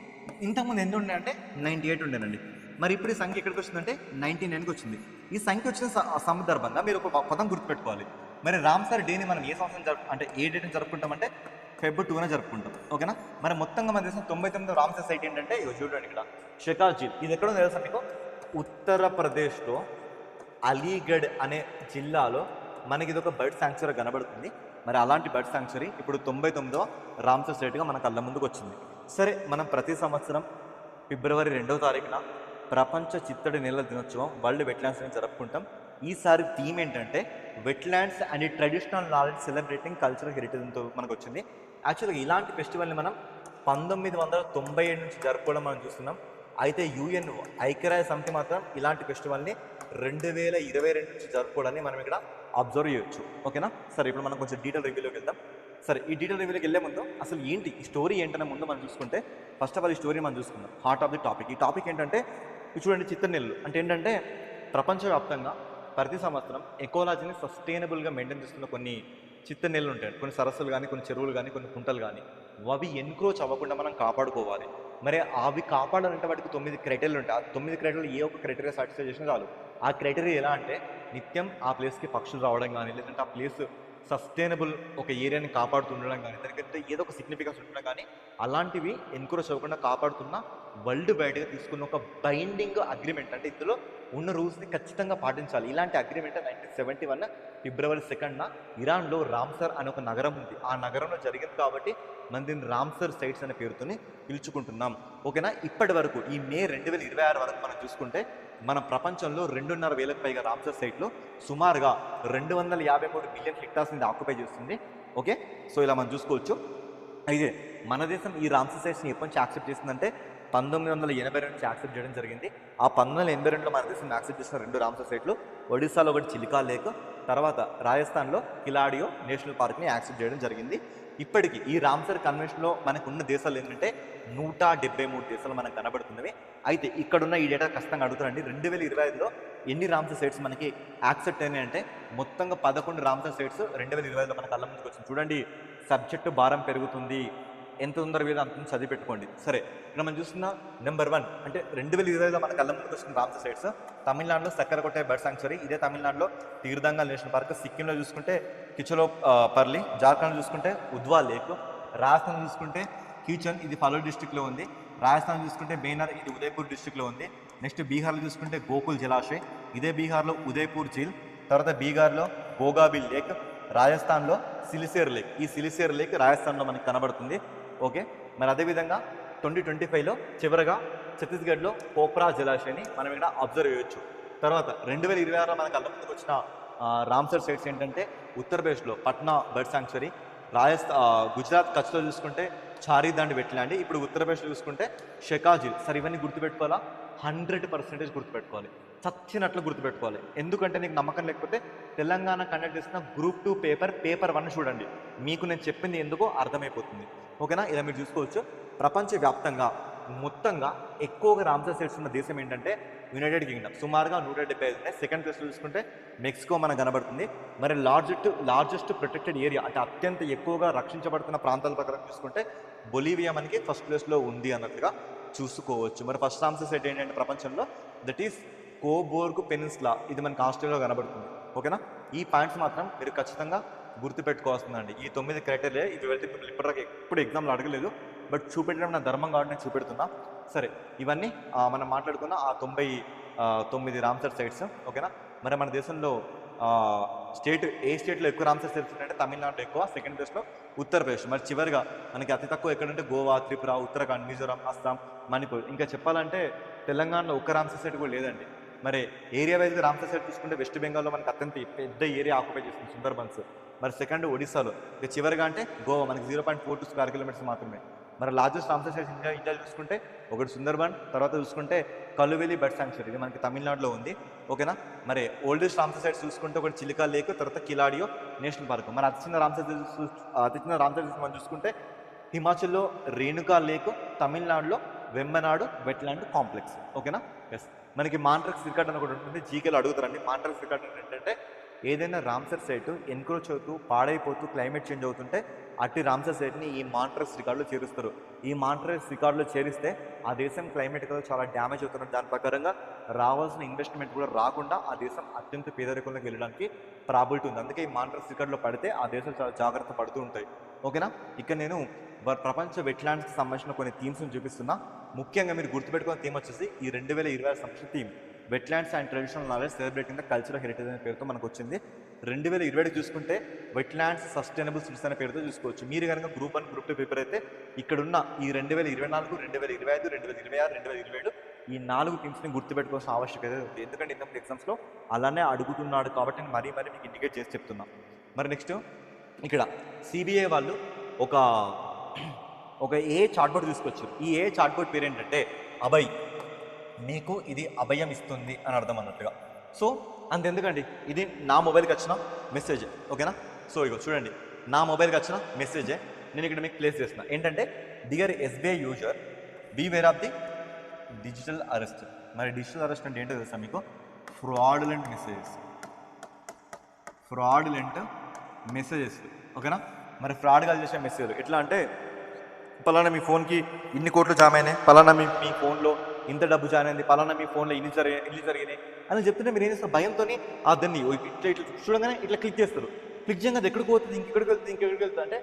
ఇంతకుముందు ఎన్ని ఉండే అంటే 98 ఉండేనండి. మరి ఇప్పుడు ఈ సంఖ్య ఎక్కడికి వచ్చిందంటే 99కి వచ్చింది. ఈ సంఖ్య వచ్చిన సందర్భంగా మీరు ఒక పదం గుర్తుపెట్టుకోవాలి. మరి రామ్సర్ డేని మనం ఏ సంవత్సరం అంటే ఏ డేట్ని జరుపుకుంటామంటే February 2న జరుపుకుంటాం. ఓకేనా? మరి మొత్తంగా మన దేశం 99 రామ్సర్ సైట్ ఏంటంటే ఇవి చూడండి ఇక్కడ షికార్ ఝీల్. ఇది ఎక్కడో తెలుసా మీకు? ఉత్తరప్రదేశ్లో అలీగఢ్ అనే జిల్లాలో మనకి ఇది ఒక బర్డ్ శాంక్చురీ కనబడుతుంది. మరి అలాంటి బర్డ్ శాంక్చురీ ఇప్పుడు 99వ రామ్సర్ సైట్గా మన కళ్ళ ముందుకు వచ్చింది. సరే, మనం ప్రతి సంవత్సరం February 2వ తారీఖున ప్రపంచ చిత్తడి నేలల దినోత్సవం వరల్డ్ వెట్లాండ్స్ అని జరుపుకుంటాం. ఈసారి థీమ్ ఏంటంటే wetlands and traditional knowledge celebrating cultural హెరిటేజ్తో మనకు వచ్చింది. యాక్చువల్గా ఇలాంటి ఫెస్టివల్ని మనం 1997 నుంచి జరుపుకోవడం మనం చూస్తున్నాం. అయితే UN ఐక్యరాజ్య సమితి మాత్రం ఇలాంటి ఫెస్టివల్ని 2022 నుంచి జరుపుకోవడాన్ని మనం ఇక్కడ అబ్జర్వ్ చేయొచ్చు. ఓకేనా? సరే, ఇప్పుడు మనం కొంచెం డీటెయిల్ రివ్యూలోకి వెళ్దాం. సరే, ఈ డీటెయిల్ రివ్యూలోకి వెళ్ళే ముందు అసలు ఏంటి ఈ స్టోరీ ఏంటనే ముందు మనం చూసుకుంటే ఫస్ట్ ఆఫ్ ఆల్ ఈ స్టోరీ మనం చూసుకుందాం. Heart of the topic. ఈ టాపిక్ ఏంటంటే చూడండి, చిత్తడినేలలు అంటే ఏంటంటే ప్రపంచవ్యాప్తంగా ప్రతి సంవత్సరం ఎకోలాజీని సస్టైనబుల్గా మెయింటైన్ చేస్తున్న కొన్ని చిత్తడినేలలు ఉంటాయి. కొన్ని సరస్సులు కానీ, కొన్ని చెరువులు కానీ, కొన్ని కుంటలు కానీ, అవి ఎన్క్రోచ్ అవ్వకుండా మనం కాపాడుకోవాలి. మరి అవి కాపాడాలంటే వాటికి 9 క్రైటీరియాలు ఉంటాయి. ఆ 9 క్రైటీరియాలు ఏ ఒక్క క్రైటీరియా సాటిస్ఫై చేసినా చాలు. ఆ క్రైటీరియా ఎలా అంటే నిత్యం ఆ ప్లేస్కి పక్షులు రావడం కానీ, లేదంటే ఆ ప్లేస్ సస్టైనబుల్ ఒక ఏరియాని కాపాడుతుండడం కానీ, దానికంటే ఏదో ఒక సిగ్నిఫికెన్స్ ఉండడం కానీ, అలాంటివి ఎన్క్రోచ్ అవ్వకుండా కాపాడుతున్న వరల్డ్ వైడ్గా తీసుకున్న ఒక బైండింగ్ అగ్రిమెంట్. అంటే ఇందులో ఉన్న రూల్స్ని ఖచ్చితంగా పాటించాలి. ఇలాంటి అగ్రిమెంట్ 1971 February 2న ఇరాన్లో రామ్సర్ అనే ఒక నగరం ఉంది. ఆ నగరంలో జరిగింది కాబట్టి మనం దీన్ని రామ్సర్ సైట్స్ అనే పేరుతోని పిలుచుకుంటున్నాం. ఓకేనా? ఇప్పటి వరకు ఈ మే 2026 వరకు మనం చూసుకుంటే మన ప్రపంచంలో 2,500,000కు పైగా రామ్సర్ సైట్లు సుమారుగా 253 బిలియన్ హెక్టార్స్ని ఆక్యుపై చేస్తుంది. ఓకే, సో ఇలా మనం చూసుకోవచ్చు. అయితే మన దేశం ఈ రామ్సర్ సైట్స్ని ఎప్పటి నుంచి యాక్సెప్ట్ చేసిందంటే 1982 నుంచి యాక్సెప్ట్ చేయడం జరిగింది. ఆ 1982లో మన దేశం యాక్సెప్ట్ చేసిన 2 రామ్సర్ సైట్లు, ఒడిశాలో ఒకటి చిలికా లేక్, తర్వాత రాజస్థాన్లో కిలాడియో నేషనల్ పార్క్ని యాక్సెప్ట్ చేయడం జరిగింది. ఇప్పటికీ ఈ రామ్సర్ కన్వెన్షన్లో మనకు ఉన్న దేశాలు ఏంటంటే 173 దేశాలు మనకు కనబడుతున్నవి. అయితే ఇక్కడున్న ఈ డేటా ఖచ్చితంగా అడుగుతారండి, 2025లో ఎన్ని రామ్సర్ సైట్స్ మనకి యాక్సెప్ట్ అయినాయి అంటే మొత్తంగా 11 రామ్సర్ సైట్స్ 2025లో మన కళ్ళ ముందుకు వచ్చింది. చూడండి, సబ్జెక్టు భారం పెరుగుతుంది. ఎంత తొందరగా వీళ్ళు అంత చదివి పెట్టుకోండి. సరే, ఇక్కడ మనం చూస్తున్న నెంబర్ 1 అంటే 2020లో మన కళ్ళ ముందుకు వచ్చిన రామ్సర్ సైట్స్. తమిళనాడులో సక్కరకొట్టే బర్డ్ శాంక్చురీ, ఇదే తమిళనాడులో తీర్థంగల్ నేషనల్ పార్క్, సిక్కింలో చూసుకుంటే కిచలో పర్లి, జార్ఖండ్ చూసుకుంటే ఉద్వా లేక్, రాజస్థాన్ చూసుకుంటే కీచన్, ఇది ఫలోర్ డిస్ట్రిక్ట్లో ఉంది. రాజస్థాన్ చూసుకుంటే బేనర్, ఇది ఉదయపూర్ డిస్ట్రిక్ట్లో ఉంది. నెక్స్ట్ బీహార్లో చూసుకుంటే గోకుల్ జలాశయ్, ఇదే బీహార్లో ఉదయపూర్ ఝీల్. తర్వాత బీహార్లో గోగాబిల్ లేక్, రాజస్థాన్లో సిలిసేర్ లేక్. ఈ సిలిసేర్ లేక్ రాజస్థాన్లో మనకి కనబడుతుంది. ఓకే, మరి అదేవిధంగా 2025లో చివరగా ఛత్తీస్గఢ్లో పోఖ్రా జలాశయాన్ని మనం ఇక్కడ అబ్జర్వ్ చేయొచ్చు. తర్వాత 2026లో మనకు కళ్ళ ముందుకు వచ్చిన రామ్సర్ సైట్స్ ఏంటంటే ఉత్తరప్రదేశ్లో పట్నా బర్డ్ శాంక్చురీ, గుజరాత్ కచ్లో చూసుకుంటే చారీదాండి వెట్లాండి. ఇప్పుడు ఉత్తరప్రదేశ్లో చూసుకుంటే షెకాజిల్. సరే ఇవన్నీ గుర్తుపెట్టుకోవాలా? 100% గుర్తుపెట్టుకోవాలి. చచ్చినట్లు గుర్తుపెట్టుకోవాలి. ఎందుకంటే నీకు నమ్మకం లేకపోతే తెలంగాణ కండక్ట్ చేసిన గ్రూప్ 2 పేపర్ 1 చూడండి. మీకు నేను చెప్పింది ఎందుకో అర్థమైపోతుంది. ఓకేనా? ఇలా మీరు చూసుకోవచ్చు. ప్రపంచవ్యాప్తంగా మొత్తంగా ఎక్కువగా రామ్సర్ సైట్స్ ఉన్న దేశం ఏంటంటే యునైటెడ్ కింగ్డమ్. సుమారుగా 175 ఉన్నాయి. సెకండ్ ప్లేస్లో చూసుకుంటే మెక్సికో మనకు కనబడుతుంది. మరి లార్జెస్ట్ ప్రొటెక్టెడ్ ఏరియా అంటే అత్యంత ఎక్కువగా రక్షించబడుతున్న ప్రాంతాల ప్రకారం చూసుకుంటే బొలీవియా మనకి ఫస్ట్ ప్లేస్లో ఉంది అన్నట్టుగా చూసుకోవచ్చు. మరి ఫస్ట్ రామ్సర్ సైట్ ఏంటంటే ప్రపంచంలో దట్ ఈస్ కోబోర్గ్ పెనిన్సులా. ఇది మనకి ఆస్ట్రేలియాలో కనబడుతుంది. ఓకేనా? ఈ పాయింట్స్ మాత్రం మీరు ఖచ్చితంగా గుర్తుపెట్టుకోవాల్సిందండి. ఈ 9 క్రైటీరియా ఇవి వెళ్తే ఇప్పటివరకు ఎప్పుడు ఎగ్జామ్లో అడగలేదు, బట్ చూపెట్టడం నా ధర్మం కాబట్టి నేను చూపెడుతున్నా. సరే ఇవన్నీ మనం మాట్లాడుకున్న ఆ 99 రామ్సర్ సైట్స్. ఓకేనా? మరి మన దేశంలో ఏ స్టేట్లో ఎక్కువ రామ్సర్ సైట్స్ ఉన్నాయంటే తమిళనాడులో ఎక్కువ, సెకండ్ ప్లేస్లో ఉత్తరప్రదేశ్. మరి చివరిగా మనకి అతి తక్కువ ఎక్కడంటే గోవా, త్రిపుర, ఉత్తరాఖండ్, మిజోరాం, అస్సాం, మణిపూర్. ఇంకా చెప్పాలంటే తెలంగాణలో ఒక్క రామ్సర్ సైట్ కూడా లేదండి. మరి ఏరియా వైజ్గా రామ్సర్ సైట్ చూసుకుంటే వెస్ట్ బెంగాల్లో మనకి అత్యంత పెద్ద ఏరియా ఆక్యుపై చేస్తుంది సుందర్బన్స్. మరి సెకండ్ ఒడిశాలో, ఇక చివరిగా అంటే గోవా మనకి 0.42 స్క్వేర్ కిలోమీటర్స్ మాత్రమే. మరి లార్జెస్ట్ రామ్సర్ సైట్స్ ఇండియాలో చూసుకుంటే ఒకటి సుందర్బన్, తర్వాత చూసుకుంటే కలువెలి బర్డ్ శాంక్చురీ, ఇది మనకి తమిళనాడులో ఉంది. ఓకేనా? మరి ఓల్డెస్ట్ రామ్సర్ సైట్స్ చూసుకుంటే ఒకటి చిలికా లేక్, తర్వాత కిలాడియో నేషనల్ పార్క్. మరి అతి చిన్న రామ్సర్ సైట్స్ మనం చూసుకుంటే హిమాచల్లో రేణుకా లేక్, తమిళనాడులో వెంబనాడు వెట్లాండ్ కాంప్లెక్స్. ఓకేనా? ఎస్. మనకి మాంట్రక్స్ రికార్డ్ అని ఒకటి ఉంటుంది, జీకేలో అడుగుతారండి. మాంట్రక్స్ రికార్డ్ ఏంటంటే ఏదైనా రామ్సర్ సైట్ ఎన్క్రోచ్ అవుతూ పాడైపోతూ క్లైమేట్ చేంజ్ అవుతుంటే అట్టి రామ్సర్ సైట్ని ఈ మాంట్రక్స్ రికార్డులో చేరుస్తారు. ఈ మాంట్రక్స్ రికార్డులో చేరిస్తే ఆ దేశం క్లైమేట్ కదా చాలా డ్యామేజ్ అవుతున్నారు. దాని ప్రకారంగా రావాల్సిన ఇన్వెస్ట్మెంట్ కూడా రాకుండా ఆ దేశం అత్యంత పేదరికంలోకి వెళ్ళడానికి ప్రాబిలిటీ ఉంది. అందుకే ఈ మాంట్రక్స్ రికార్డులో పడితే ఆ దేశాలు చాలా జాగ్రత్త పడుతూ ఉంటాయి. ఓకేనా? ఇక్కడ నేను ప్రపంచ వెట్లాండ్స్కి సంబంధించిన కొన్ని థీమ్స్ని చూపిస్తున్నా. ముఖ్యంగా మీరు గుర్తుపెట్టుకున్న థీమ్ వచ్చేసి ఈ 2020 సంబంధించిన theme wetlands and traditional knowledge celebrating the cultural heritage అనే పేరుతో మనకు వచ్చింది. 2020 చూసుకుంటే వెట్లాండ్స్ సస్టైనబుల్ సిటీస్ అనే పేరుతో చూసుకోవచ్చు. మీరు కనుక గ్రూప్ 1, గ్రూప్ 2 పేపర్ అయితే ఇక్కడున్న ఈ 2024, 2025, 2026, 2027 ఈ 4 థీమ్స్ని గుర్తుపెట్టుకోవాల్సిన ఆవశ్యకత ఉంది. ఎందుకంటే ఇంతకుముందు ఎగ్జామ్స్లో అలానే అడుగుతున్నాడు కాబట్టి నేను మరీ మీకు ఇండికేట్ చేసి చెప్తున్నా. మరి నెక్స్ట్ ఇక్కడ సిబిఐ వాళ్ళు ఒక ఏ చార్ట్బోర్డ్ తీసుకొచ్చారు. ఈ ఏ చార్ట్బోర్డ్ పేరు ఏంటంటే అభయ్. మీకు ఇది అభయం ఇస్తుంది అని అర్థం అన్నట్టుగా. సో అంతెందుకండి, ఇది నా మొబైల్కి వచ్చిన మెసేజ్. ఓకేనా? సో ఇగో చూడండి, నా మొబైల్కి వచ్చిన మెసేజే నేను ఇక్కడ మీకు ప్లేస్ చేస్తున్నా. ఏంటంటే dear SBI user, beware of the digital arrest. మరి డిజిటల్ అరెస్ట్ అంటే ఏంటో తెలుసా మీకు? Fraudulent messages. ఓకేనా? మరి ఫ్రాడ్గా చేసే మెసేజ్లు ఎట్లా అంటే పలానా మీ ఫోన్కి ఇన్ని కోట్లు జామ అయినాయి, పలానా మీ ఫోన్లో ఇంత డబ్బు జాయిన్ అయింది, పలానా మీ ఫోన్లో ఇన్ని జరిగినాయి అని చెప్తుంటే మీరు ఏం చేస్తారు? భయంతో దాన్ని ఇట్లా చూడగానే ఇట్లా క్లిక్ చేస్తారు. క్లిక్ చేయగా అది ఎక్కడికి పోతుంది, ఇంకెక్కడికి వెళ్తుంది అంటే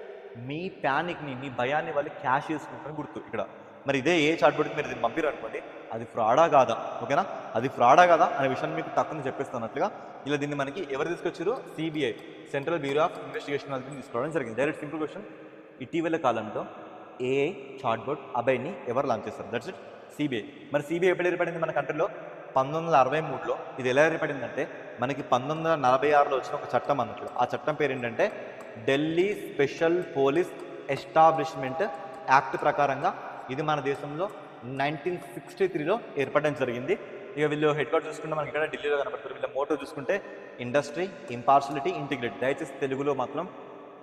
మీ ప్యానిక్ని, మీ భయాన్ని వాళ్ళు క్యాష్ చేసుకుంటారని గుర్తు ఇక్కడ. మరి ఇదే ఏ చాట్బోర్డ్కి మీరు దీన్ని పంపిరు అనుకోండి, అది ఫ్రాడా కాదా? ఓకేనా? అది ఫ్రాడా కాదా అనే విషయాన్ని మీకు తక్కువ చెప్పేస్తున్నట్లుగా ఇలా దీన్ని మనకి ఎవరు తీసుకొచ్చారు? CBI, central bureau of investigation వాళ్ళకి తీసుకోవడం జరిగింది. డైరెక్ట్ సింపుల్ క్వశ్చన్, ఇటీవల కాలంలో ఏఐ చాట్బోర్డ్ అభయ్ని ఎవరు లాంచ్ చేస్తారు? That's it, CBI. మరి సిబిఐ ఎప్పుడు ఏర్పడింది మన కంట్రీలో? 1963లో. ఇది ఎలా ఏర్పడిందంటే మనకి 1946లో వచ్చిన ఒక చట్టం అన్నట్లు. ఆ చట్టం పేరు ఏంటంటే Delhi special police establishment act ప్రకారంగా ఇది మన దేశంలో 1963లో ఏర్పడడం జరిగింది. ఇక వీళ్ళు హెడ్ క్వార్టర్ చూసుకుంటే మనకి ఇక్కడ ఢిల్లీలో కనబడుతుంది. వీళ్ళ మోటో చూసుకుంటే ఇండస్ట్రీ, ఇంపార్షియాలిటీ, ఇంటిగ్రిటీ. దయచేసి తెలుగులో మాత్రం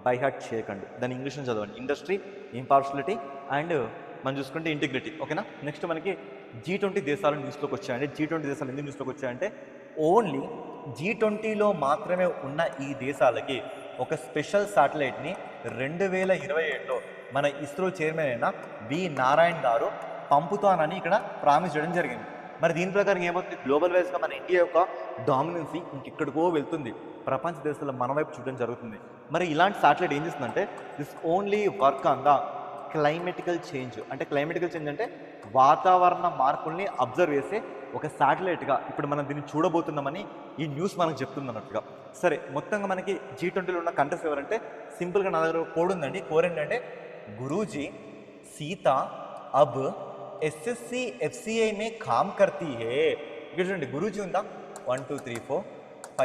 బై హార్ట్ చేయకండి, దాన్ని ఇంగ్లీష్లో చదవండి. ఇండస్ట్రీ, ఇంపార్షియాలిటీ అండ్ మనం చూసుకుంటే ఇంటిగ్రిటీ. ఓకేనా? నెక్స్ట్ మనకి G20 దేశాలు న్యూస్లోకి వచ్చాయండి. G20 దేశాలు ఎందుకు న్యూస్లోకి వచ్చాయంటే ఓన్లీ G20లో మాత్రమే ఉన్న ఈ దేశాలకి ఒక స్పెషల్ శాటిలైట్ని 2027లో మన ఇస్రో చైర్మన్ అయిన వి నారాయణ్ గారు పంపుతానని ఇక్కడ ప్రామిస్ చేయడం జరిగింది. మరి దీని ప్రకారం ఏమవుతుంది? గ్లోబల్ వైజ్గా మన ఇండియా యొక్క డామినెన్సీ ఇంకెక్కడికో వెళ్తుంది, ప్రపంచ దేశాల్లో మన వైపు చూడడం జరుగుతుంది. మరి ఇలాంటి శాటిలైట్ ఏం చేస్తుందంటే this only work on the climatical change. అంటే క్లైమేటికల్ చేంజ్ అంటే వాతావరణ మార్పుల్ని అబ్జర్వ్ చేసే ఒక శాటిలైట్గా ఇప్పుడు మనం దీన్ని చూడబోతున్నామని ఈ న్యూస్ మనకు చెప్తుంది అన్నట్టుగా. సరే, మొత్తంగా మనకి G20లో ఉన్న కంట్రీస్ ఎవరంటే సింపుల్గా నా దగ్గర కోడ్ ఉందండి. కోడ్ ఏంటంటే గురూజీ సీత అబ్ ఎస్ఎస్సి ఎఫ్సిఐ మే కామ్ కర్తీ హే. ఇక్కడ చూడండి, గురూజీ ఉందా? 1 2 3 4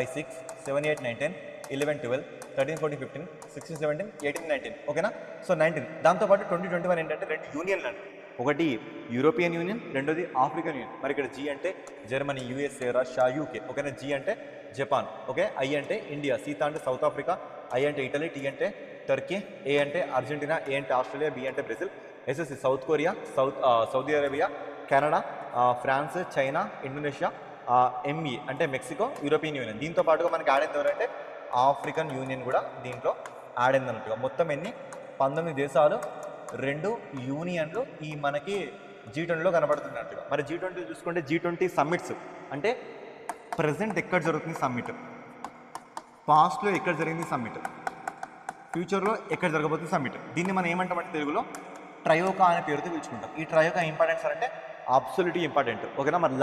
5 6 7 8 9 10 11 12 13 14 15 16, 17, 18, 19 ఓకేనా. సో 19 దాంతోపాటు 2021 ఏంటంటే 2 యూనియన్లు అండి. ఒకటి యూరోపియన్ యూనియన్, రెండోది ఆఫ్రికన్ యూనియన్. మరి ఇక్కడ జీ అంటే జర్మనీ, యూఎస్ఏ, రష్యా, యూకే ఓకేనా. జీ అంటే జపాన్ ఓకే. ఐ అంటే ఇండియా, సీతా అంటే సౌత్ ఆఫ్రికా, ఐ అంటే ఇటలీ, టీ అంటే టర్కీ, ఏ అంటే అర్జెంటీనా, ఏ అంటే ఆస్ట్రేలియా, బి అంటే Brazil, SSC South Korea, Saudi Arabia, Canada, France, China, Indonesia, ME అంటే మెక్సికో, యూరోపియన్ యూనియన్. దీంతో పాటుగా మనకి యాడ్ అయింది ఎవరంటే ఆఫ్రికన్ యూనియన్ కూడా దీంట్లో యాడ్ అయింది అన్నట్టుగా. మొత్తం ఎన్ని 19 దేశాలు, 2 యూనియన్లు ఈ మనకి G20లో కనబడుతున్నట్టుగా. మరి G20 చూసుకుంటే G20 సమ్మిట్స్ అంటే ప్రజెంట్ ఎక్కడ జరుగుతుంది సమ్మిట్, పాస్ట్లో ఎక్కడ జరిగింది సమ్మిట్, ఫ్యూచర్లో ఎక్కడ జరగబోతుంది సమ్మిట్. దీన్ని మనం ఏమంటామంటే తెలుగులో ట్రయోకా అనే పేరుతో పిలుచుకుంటాం. ఈ ట్రయోకా ఇంపార్టెన్స్ అంటే అబ్సల్యూట్లీ ఇంపార్టెంట్ ఓకేనా. మరి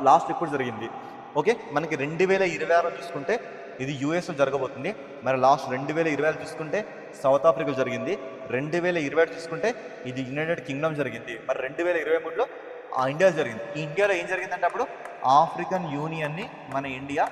లాస్ట్ ఎప్పుడు జరిగింది ఓకే. మనకి 2026 చూసుకుంటే ఇది యూఎస్లో జరగబోతుంది. మరి లాస్ట్ 2020 చూసుకుంటే సౌత్ ఆఫ్రికా జరిగింది. 2027 చూసుకుంటే ఇది యునైటెడ్ కింగ్డమ్ జరిగింది. మరి 2023లో ఇండియా జరిగింది. ఈ ఇండియాలో ఏం జరిగిందంటే అప్పుడు ఆఫ్రికన్ యూనియన్ని మన ఇండియా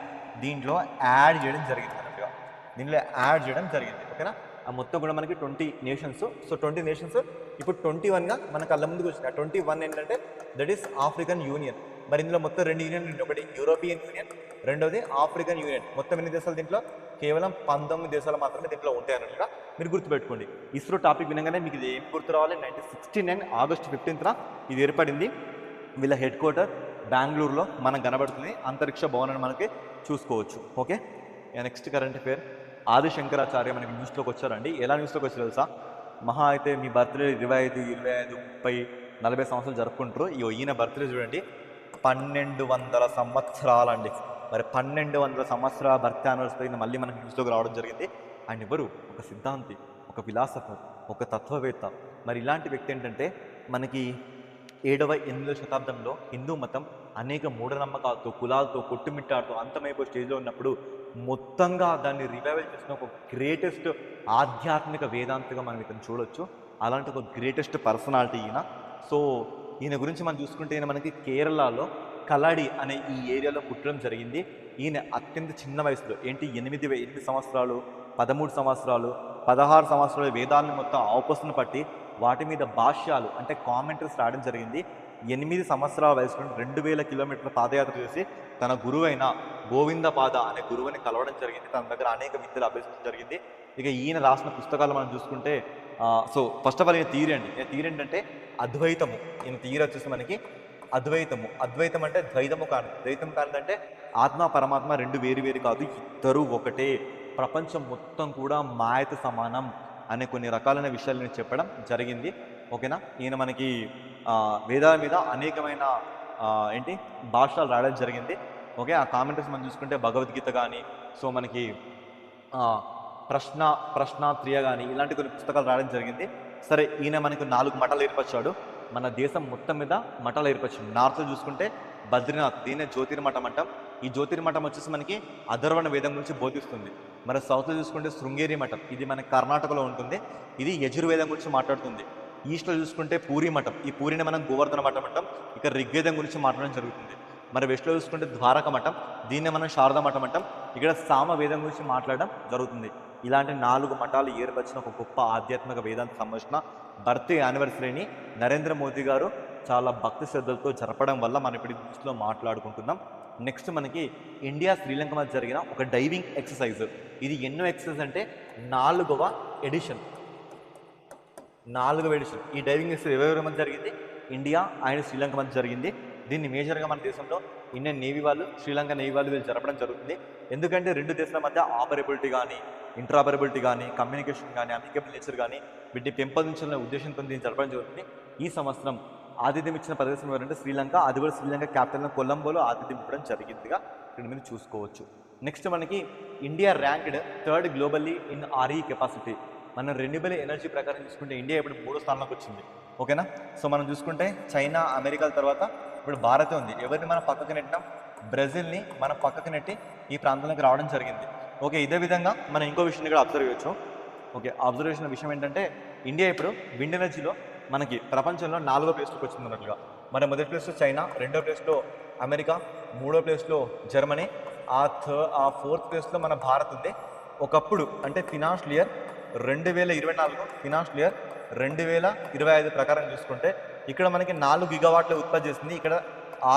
దీంట్లో యాడ్ చేయడం జరిగింది అన్నట్టుగా. దీనిలో యాడ్ చేయడం జరిగింది ఓకేనా. ఆ మొత్తం కూడా మనకి 20 నేషన్స్. సో 20 నేషన్స్ ఇప్పుడు 21గా మన కళ్ళ ముందుకు వచ్చినాయి. 21 ఏంటంటే దట్ ఈస్ ఆఫ్రికన్ యూనియన్. మరి ఇందులో మొత్తం 2 యూనియన్లు, ఒకటి యూరోపియన్ యూనియన్, రెండోది ఆఫ్రికన్ యూనియన్. మొత్తం ఎన్ని దేశాలు దీంట్లో? కేవలం 19 దేశాలు మాత్రమే దీంట్లో ఉంటాయి అన్నట్టుగా మీరు గుర్తుపెట్టుకోండి. ఇస్రో టాపిక్ వినగానే మీకు ఇది ఏం గుర్తు రావాలి? 1969 ఆగస్టు 15న ఇది ఏర్పడింది. వీళ్ళ హెడ్ క్వార్టర్ బెంగళూరులో మనకు కనబడుతుంది. అంతరిక్ష భవనాన్ని మనకి చూసుకోవచ్చు ఓకే. నెక్స్ట్ కరెంట్ అఫేర్, ఆది శంకరాచార్య మనకి న్యూస్లోకి వచ్చారండి. ఎలా న్యూస్లోకి వచ్చారు తెలుసా? మహా అయితే మీ బర్త్డే 25, 25, 30, 40 సంవత్సరాలు జరుపుకుంటారు. ఈయన బర్త్డే చూడండి 1200 సంవత్సరాలండి. మరి 1200 సంవత్సరాల బర్త్ యానివర్సరీ మళ్ళీ మనకి న్యూస్లోకి రావడం జరిగింది. ఆయన ఎవరు? ఒక సిద్ధాంతి, ఒక ఫిలాసఫర్, ఒక తత్వవేత్త. మరి ఇలాంటి వ్యక్తి ఏంటంటే మనకి 7వ, 8వ శతాబ్దంలో హిందూ మతం అనేక మూఢనమ్మకాలతో, కులాలతో కొట్టుమిట్టాడుతూ అంతమైపోయే స్టేజ్లో ఉన్నప్పుడు మొత్తంగా దాన్ని రివైవల్ చేసిన ఒక గ్రేటెస్ట్ ఆధ్యాత్మిక వేదాంతగా మనం ఇతను చూడొచ్చు. అలాంటి ఒక గ్రేటెస్ట్ పర్సనాలిటీ ఈయన. సో ఈయన గురించి మనం చూసుకుంటే ఈయన మనకి కేరళలో కలాడి అనే ఈ ఏరియాలో పుట్టడం జరిగింది. ఈయన అత్యంత చిన్న వయసులో 8 సంవత్సరాలు, 13 సంవత్సరాలు, 16 సంవత్సరాలు వేదాలను మొత్తం ఆపోసన పట్టి వాటి మీద భాష్యాలు అంటే కామెంటరీస్ రాయడం జరిగింది. 8 సంవత్సరాల వయసులో 2000 కిలోమీటర్ల పాదయాత్ర చేసి తన గురువైన గోవిందపాద అనే గురువుని కలవడం జరిగింది. తన దగ్గర అనేక విద్యలు అభ్యసించడం జరిగింది. ఇక ఈయన రాసిన పుస్తకాలు మనం చూసుకుంటే సో ఫస్ట్ ఆఫ్ ఆల్ ఈయన థియరీ అండి. ఈయన థియరీ ఏంటంటే అద్వైతము. ఈయన థియరీ వచ్చేసి మనకి అద్వైతము. అద్వైతం అంటే ద్వైతము కాదు. ద్వైతం కాదంటే ఆత్మ పరమాత్మ 2 వేరు కాదు, ఇద్దరు ఒకటే, ప్రపంచం మొత్తం కూడా మాయతో సమానం అనే కొన్ని రకాలైన విషయాలను చెప్పడం జరిగింది ఓకేనా. ఈయన మనకి వేదాల మీద అనేకమైన భాషలు రాయడం జరిగింది ఓకే. ఆ కామెంటరీస్ మనం చూసుకుంటే భగవద్గీత కానీ, సో మనకి ప్రశ్నాత్రియ కానీ ఇలాంటి కొన్ని పుస్తకాలు రాయడం జరిగింది. సరే, ఈయన మనకు 4 మఠాలు ఏర్పరిచాడు. మన దేశం మొత్తం మీద మఠాలు ఏర్పరిచాడు. నార్త్లో చూసుకుంటే బద్రీనాథ్, దీన్నే జ్యోతిర్మఠం అంటాం. ఈ జ్యోతిర్మఠం వచ్చేసి మనకి అథర్వణ వేదం గురించి బోధిస్తుంది. మరి సౌత్లో చూసుకుంటే శృంగేరి మఠం, ఇది మన కర్ణాటకలో ఉంటుంది. ఇది యజుర్వేదం గురించి మాట్లాడుతుంది. ఈస్ట్లో చూసుకుంటే పూరి మఠం, ఈ పూరిని మనం గోవర్ధన మఠం అంటాం. ఇక్కడ ఋగ్వేదం గురించి మాట్లాడడం జరుగుతుంది. మరి వెస్ట్లో చూసుకుంటే ద్వారక మఠం, దీన్నే మనం శారదా మఠం అంటాం. ఇక్కడ సామవేదం గురించి మాట్లాడడం జరుగుతుంది. ఇలాంటి 4 మఠాలు ఏర్పరిచిన ఒక గొప్ప ఆధ్యాత్మిక వేదాంత సంబంధించిన బర్త్ యానివర్సరీని నరేంద్ర మోదీ గారు చాలా భక్తి శ్రద్ధలతో జరపడం వల్ల మనం ఇప్పుడు న్యూస్లో మాట్లాడుకుంటున్నాం. నెక్స్ట్ మనకి ఇండియా శ్రీలంక మధ్య జరిగిన ఒక డైవింగ్ ఎక్సర్సైజ్. ఇది ఎన్నో ఎక్సర్సైజ్ అంటే 4వ ఎడిషన్. ఈ డైవింగ్ ఎక్సర్సైజ్ ఎవరెవరి మధ్య జరిగింది? ఇండియా అండ్ శ్రీలంక మధ్య జరిగింది. దీన్ని మేజర్గా మన దేశంలో ఇండియన్ నేవీ వాళ్ళు, శ్రీలంక నేవీ వాళ్ళు వీళ్ళు జరపడం జరుగుతుంది. ఎందుకంటే 2 దేశాల మధ్య ఆపరబిలిటీ కానీ, ఇంటరాపరబిలిటీ కానీ, కమ్యూనికేషన్ కానీ, అమికబుల్ నేచర్ కానీ వీటిని పెంపొందించాలనే ఉద్దేశంతో దీన్ని జరపడం జరుగుతుంది. ఈ సంవత్సరం ఆతిథ్యం ఇచ్చిన ప్రదేశం ఎవరంటే శ్రీలంక. అది కూడా శ్రీలంక క్యాపిటల్ కొలంబోలో ఆతిథ్యం ఇవ్వడం జరిగిందిగా ఇక్కడ మీరు చూసుకోవచ్చు. నెక్స్ట్ మనకి India ranked 3rd globally in RE capacity. మనం రెన్యూబుల్ ఎనర్జీ ప్రకారం చూసుకుంటే ఇండియా ఇప్పుడు 3వ స్థానంలోకి వచ్చింది ఓకేనా. సో మనం చూసుకుంటే చైనా, అమెరికాల తర్వాత ఇప్పుడు భారతే ఉంది. ఎవరిని మనం పక్కకు నెట్టినాం? బ్రెజిల్ని మనం పక్కకు నెట్టి ఈ ప్రాంతంలోకి రావడం జరిగింది ఓకే. ఇదే విధంగా మనం ఇంకో విషయాన్ని కూడా అబ్జర్వ్ చేయొచ్చు ఓకే. అబ్జర్వేషన్ విషయం ఏంటంటే ఇండియా ఇప్పుడు విండ్ ఎనర్జీలో మనకి ప్రపంచంలో 4వ ప్లేస్లోకి వచ్చింది అన్నట్లుగా. మన మొదటి ప్లేస్లో చైనా, 2వ ప్లేస్లో అమెరికా, 3వ ప్లేస్లో జర్మనీ, ఆ 4th ప్లేస్లో మన భారత్ ఉంది. ఒకప్పుడు అంటే ఫినాన్షియల్ ఇయర్ 2024 ఫినాన్షియల్ ఇయర్ 2025 ప్రకారం చూసుకుంటే ఇక్కడ మనకి 4 గిగావాట్ల ఉత్పత్తి చేస్తుంది, ఇక్కడ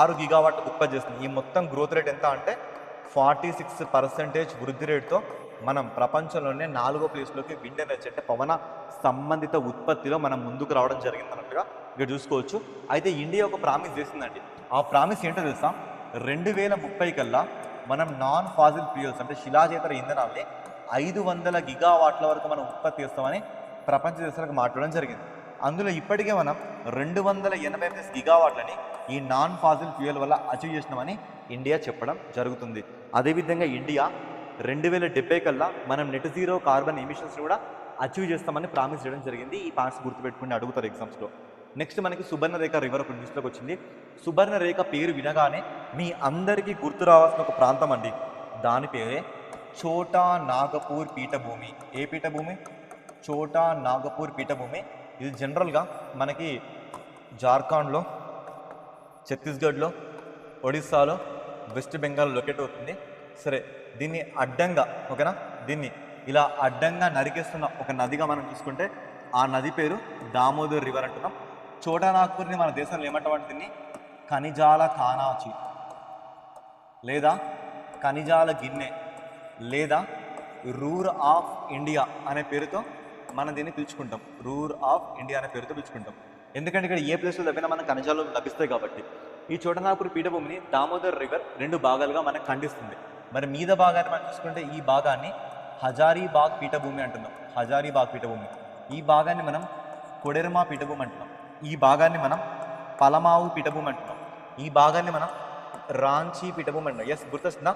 6 గిగావాట్ల ఉత్పత్తి చేస్తుంది. ఈ మొత్తం గ్రోత్ రేట్ ఎంత అంటే 46% వృద్ధి రేటుతో మనం ప్రపంచంలోనే 4వ ప్లేస్లోకి విండ్ ఎనర్జీ అంటే పవన సంబంధిత ఉత్పత్తిలో మనం ముందుకు రావడం జరిగింది అన్నట్టుగా ఇక్కడ చూసుకోవచ్చు. అయితే ఇండియా ఒక ప్రామిస్ చేసిందండి. ఆ ప్రామిస్ ఏంటో తెలుసా, 2030 కల్లా మనం నాన్ ఫాజిల్ ఫ్యూయల్స్ అంటే శిలాజేతర ఇంధనాల్ని 500 గిగావాట్ల వరకు మనం ఉత్పత్తి చేస్తామని ప్రపంచ దేశాలకు మాట్లాడడం జరిగింది. అందులో ఇప్పటికే మనం 288 గిగావాట్లని ఈ నాన్ ఫాజిల్ ఫ్యూయల్ వల్ల అచీవ్ చేసినామని ఇండియా చెప్పడం జరుగుతుంది. అదేవిధంగా ఇండియా 2070 కల్లా మనం నెట్ జీరో కార్బన్ ఎమిషన్స్ కూడా అచీవ్ చేస్తామని ప్రామిస్ చేయడం జరిగింది. ఈ పాయింట్స్ గుర్తుపెట్టుకుని అడుగుతారు ఎగ్జామ్స్లో. నెక్స్ట్ మనకి సుబర్ణరేఖ రివర్ ఒక న్యూస్లోకి వచ్చింది. సుబర్ణరేఖ పేరు వినగానే మీ అందరికీ గుర్తు రావాల్సిన ఒక ప్రాంతం అండి. దాని పేరే ఛోటా నాగపూర్ పీఠభూమి. ఏ పీఠభూమి? ఛోటా నాగపూర్ పీఠభూమి. ఇది జనరల్గా మనకి జార్ఖండ్లో, ఛత్తీస్గఢ్లో, ఒడిస్సాలో, వెస్ట్ బెంగాల్ లొకేట్ అవుతుంది. సరే, దీన్ని అడ్డంగా ఓకేనా, దీన్ని ఇలా అడ్డంగా నరికేస్తున్న ఒక నదిగా మనం చూసుకుంటే ఆ నది పేరు దామోదర్ రివర్ అంటున్నాం. ఛోటా నాగ్పూర్ని మన దేశంలో ఏమంటామంటే దీన్ని ఖనిజాల కానాచి లేదా ఖనిజాల గిన్నె లేదా రూర్ ఆఫ్ ఇండియా అనే పేరుతో మనం దీన్ని పిలుచుకుంటాం. రూర్ ఆఫ్ ఇండియా అనే పేరుతో పిలుచుకుంటాం. ఎందుకంటే ఇక్కడ ఏ ప్లేస్లో తప్పినా మనకు ఖనిజాలు లభిస్తాయి కాబట్టి. ఈ ఛోటా నాగ్పూర్ పీఠభూమిని దామోదర్ రివర్ 2 భాగాలుగా మనకు ఖండిస్తుంది. మరి మీద భాగాన్ని మనం చూసుకుంటే ఈ భాగాన్ని హజారీబాగ్ పీఠభూమి అంటున్నాం. హజారీబాగ్ పీఠభూమి. ఈ భాగాన్ని మనం కొడెర్మా పీఠభూమి అంటున్నాం. ఈ భాగాన్ని మనం పలమావు పీఠభూమి అంటున్నాం. ఈ భాగాన్ని మనం రాంచీ పీఠభూమి అంటున్నాం. ఎస్, గుర్తొస్తుందా?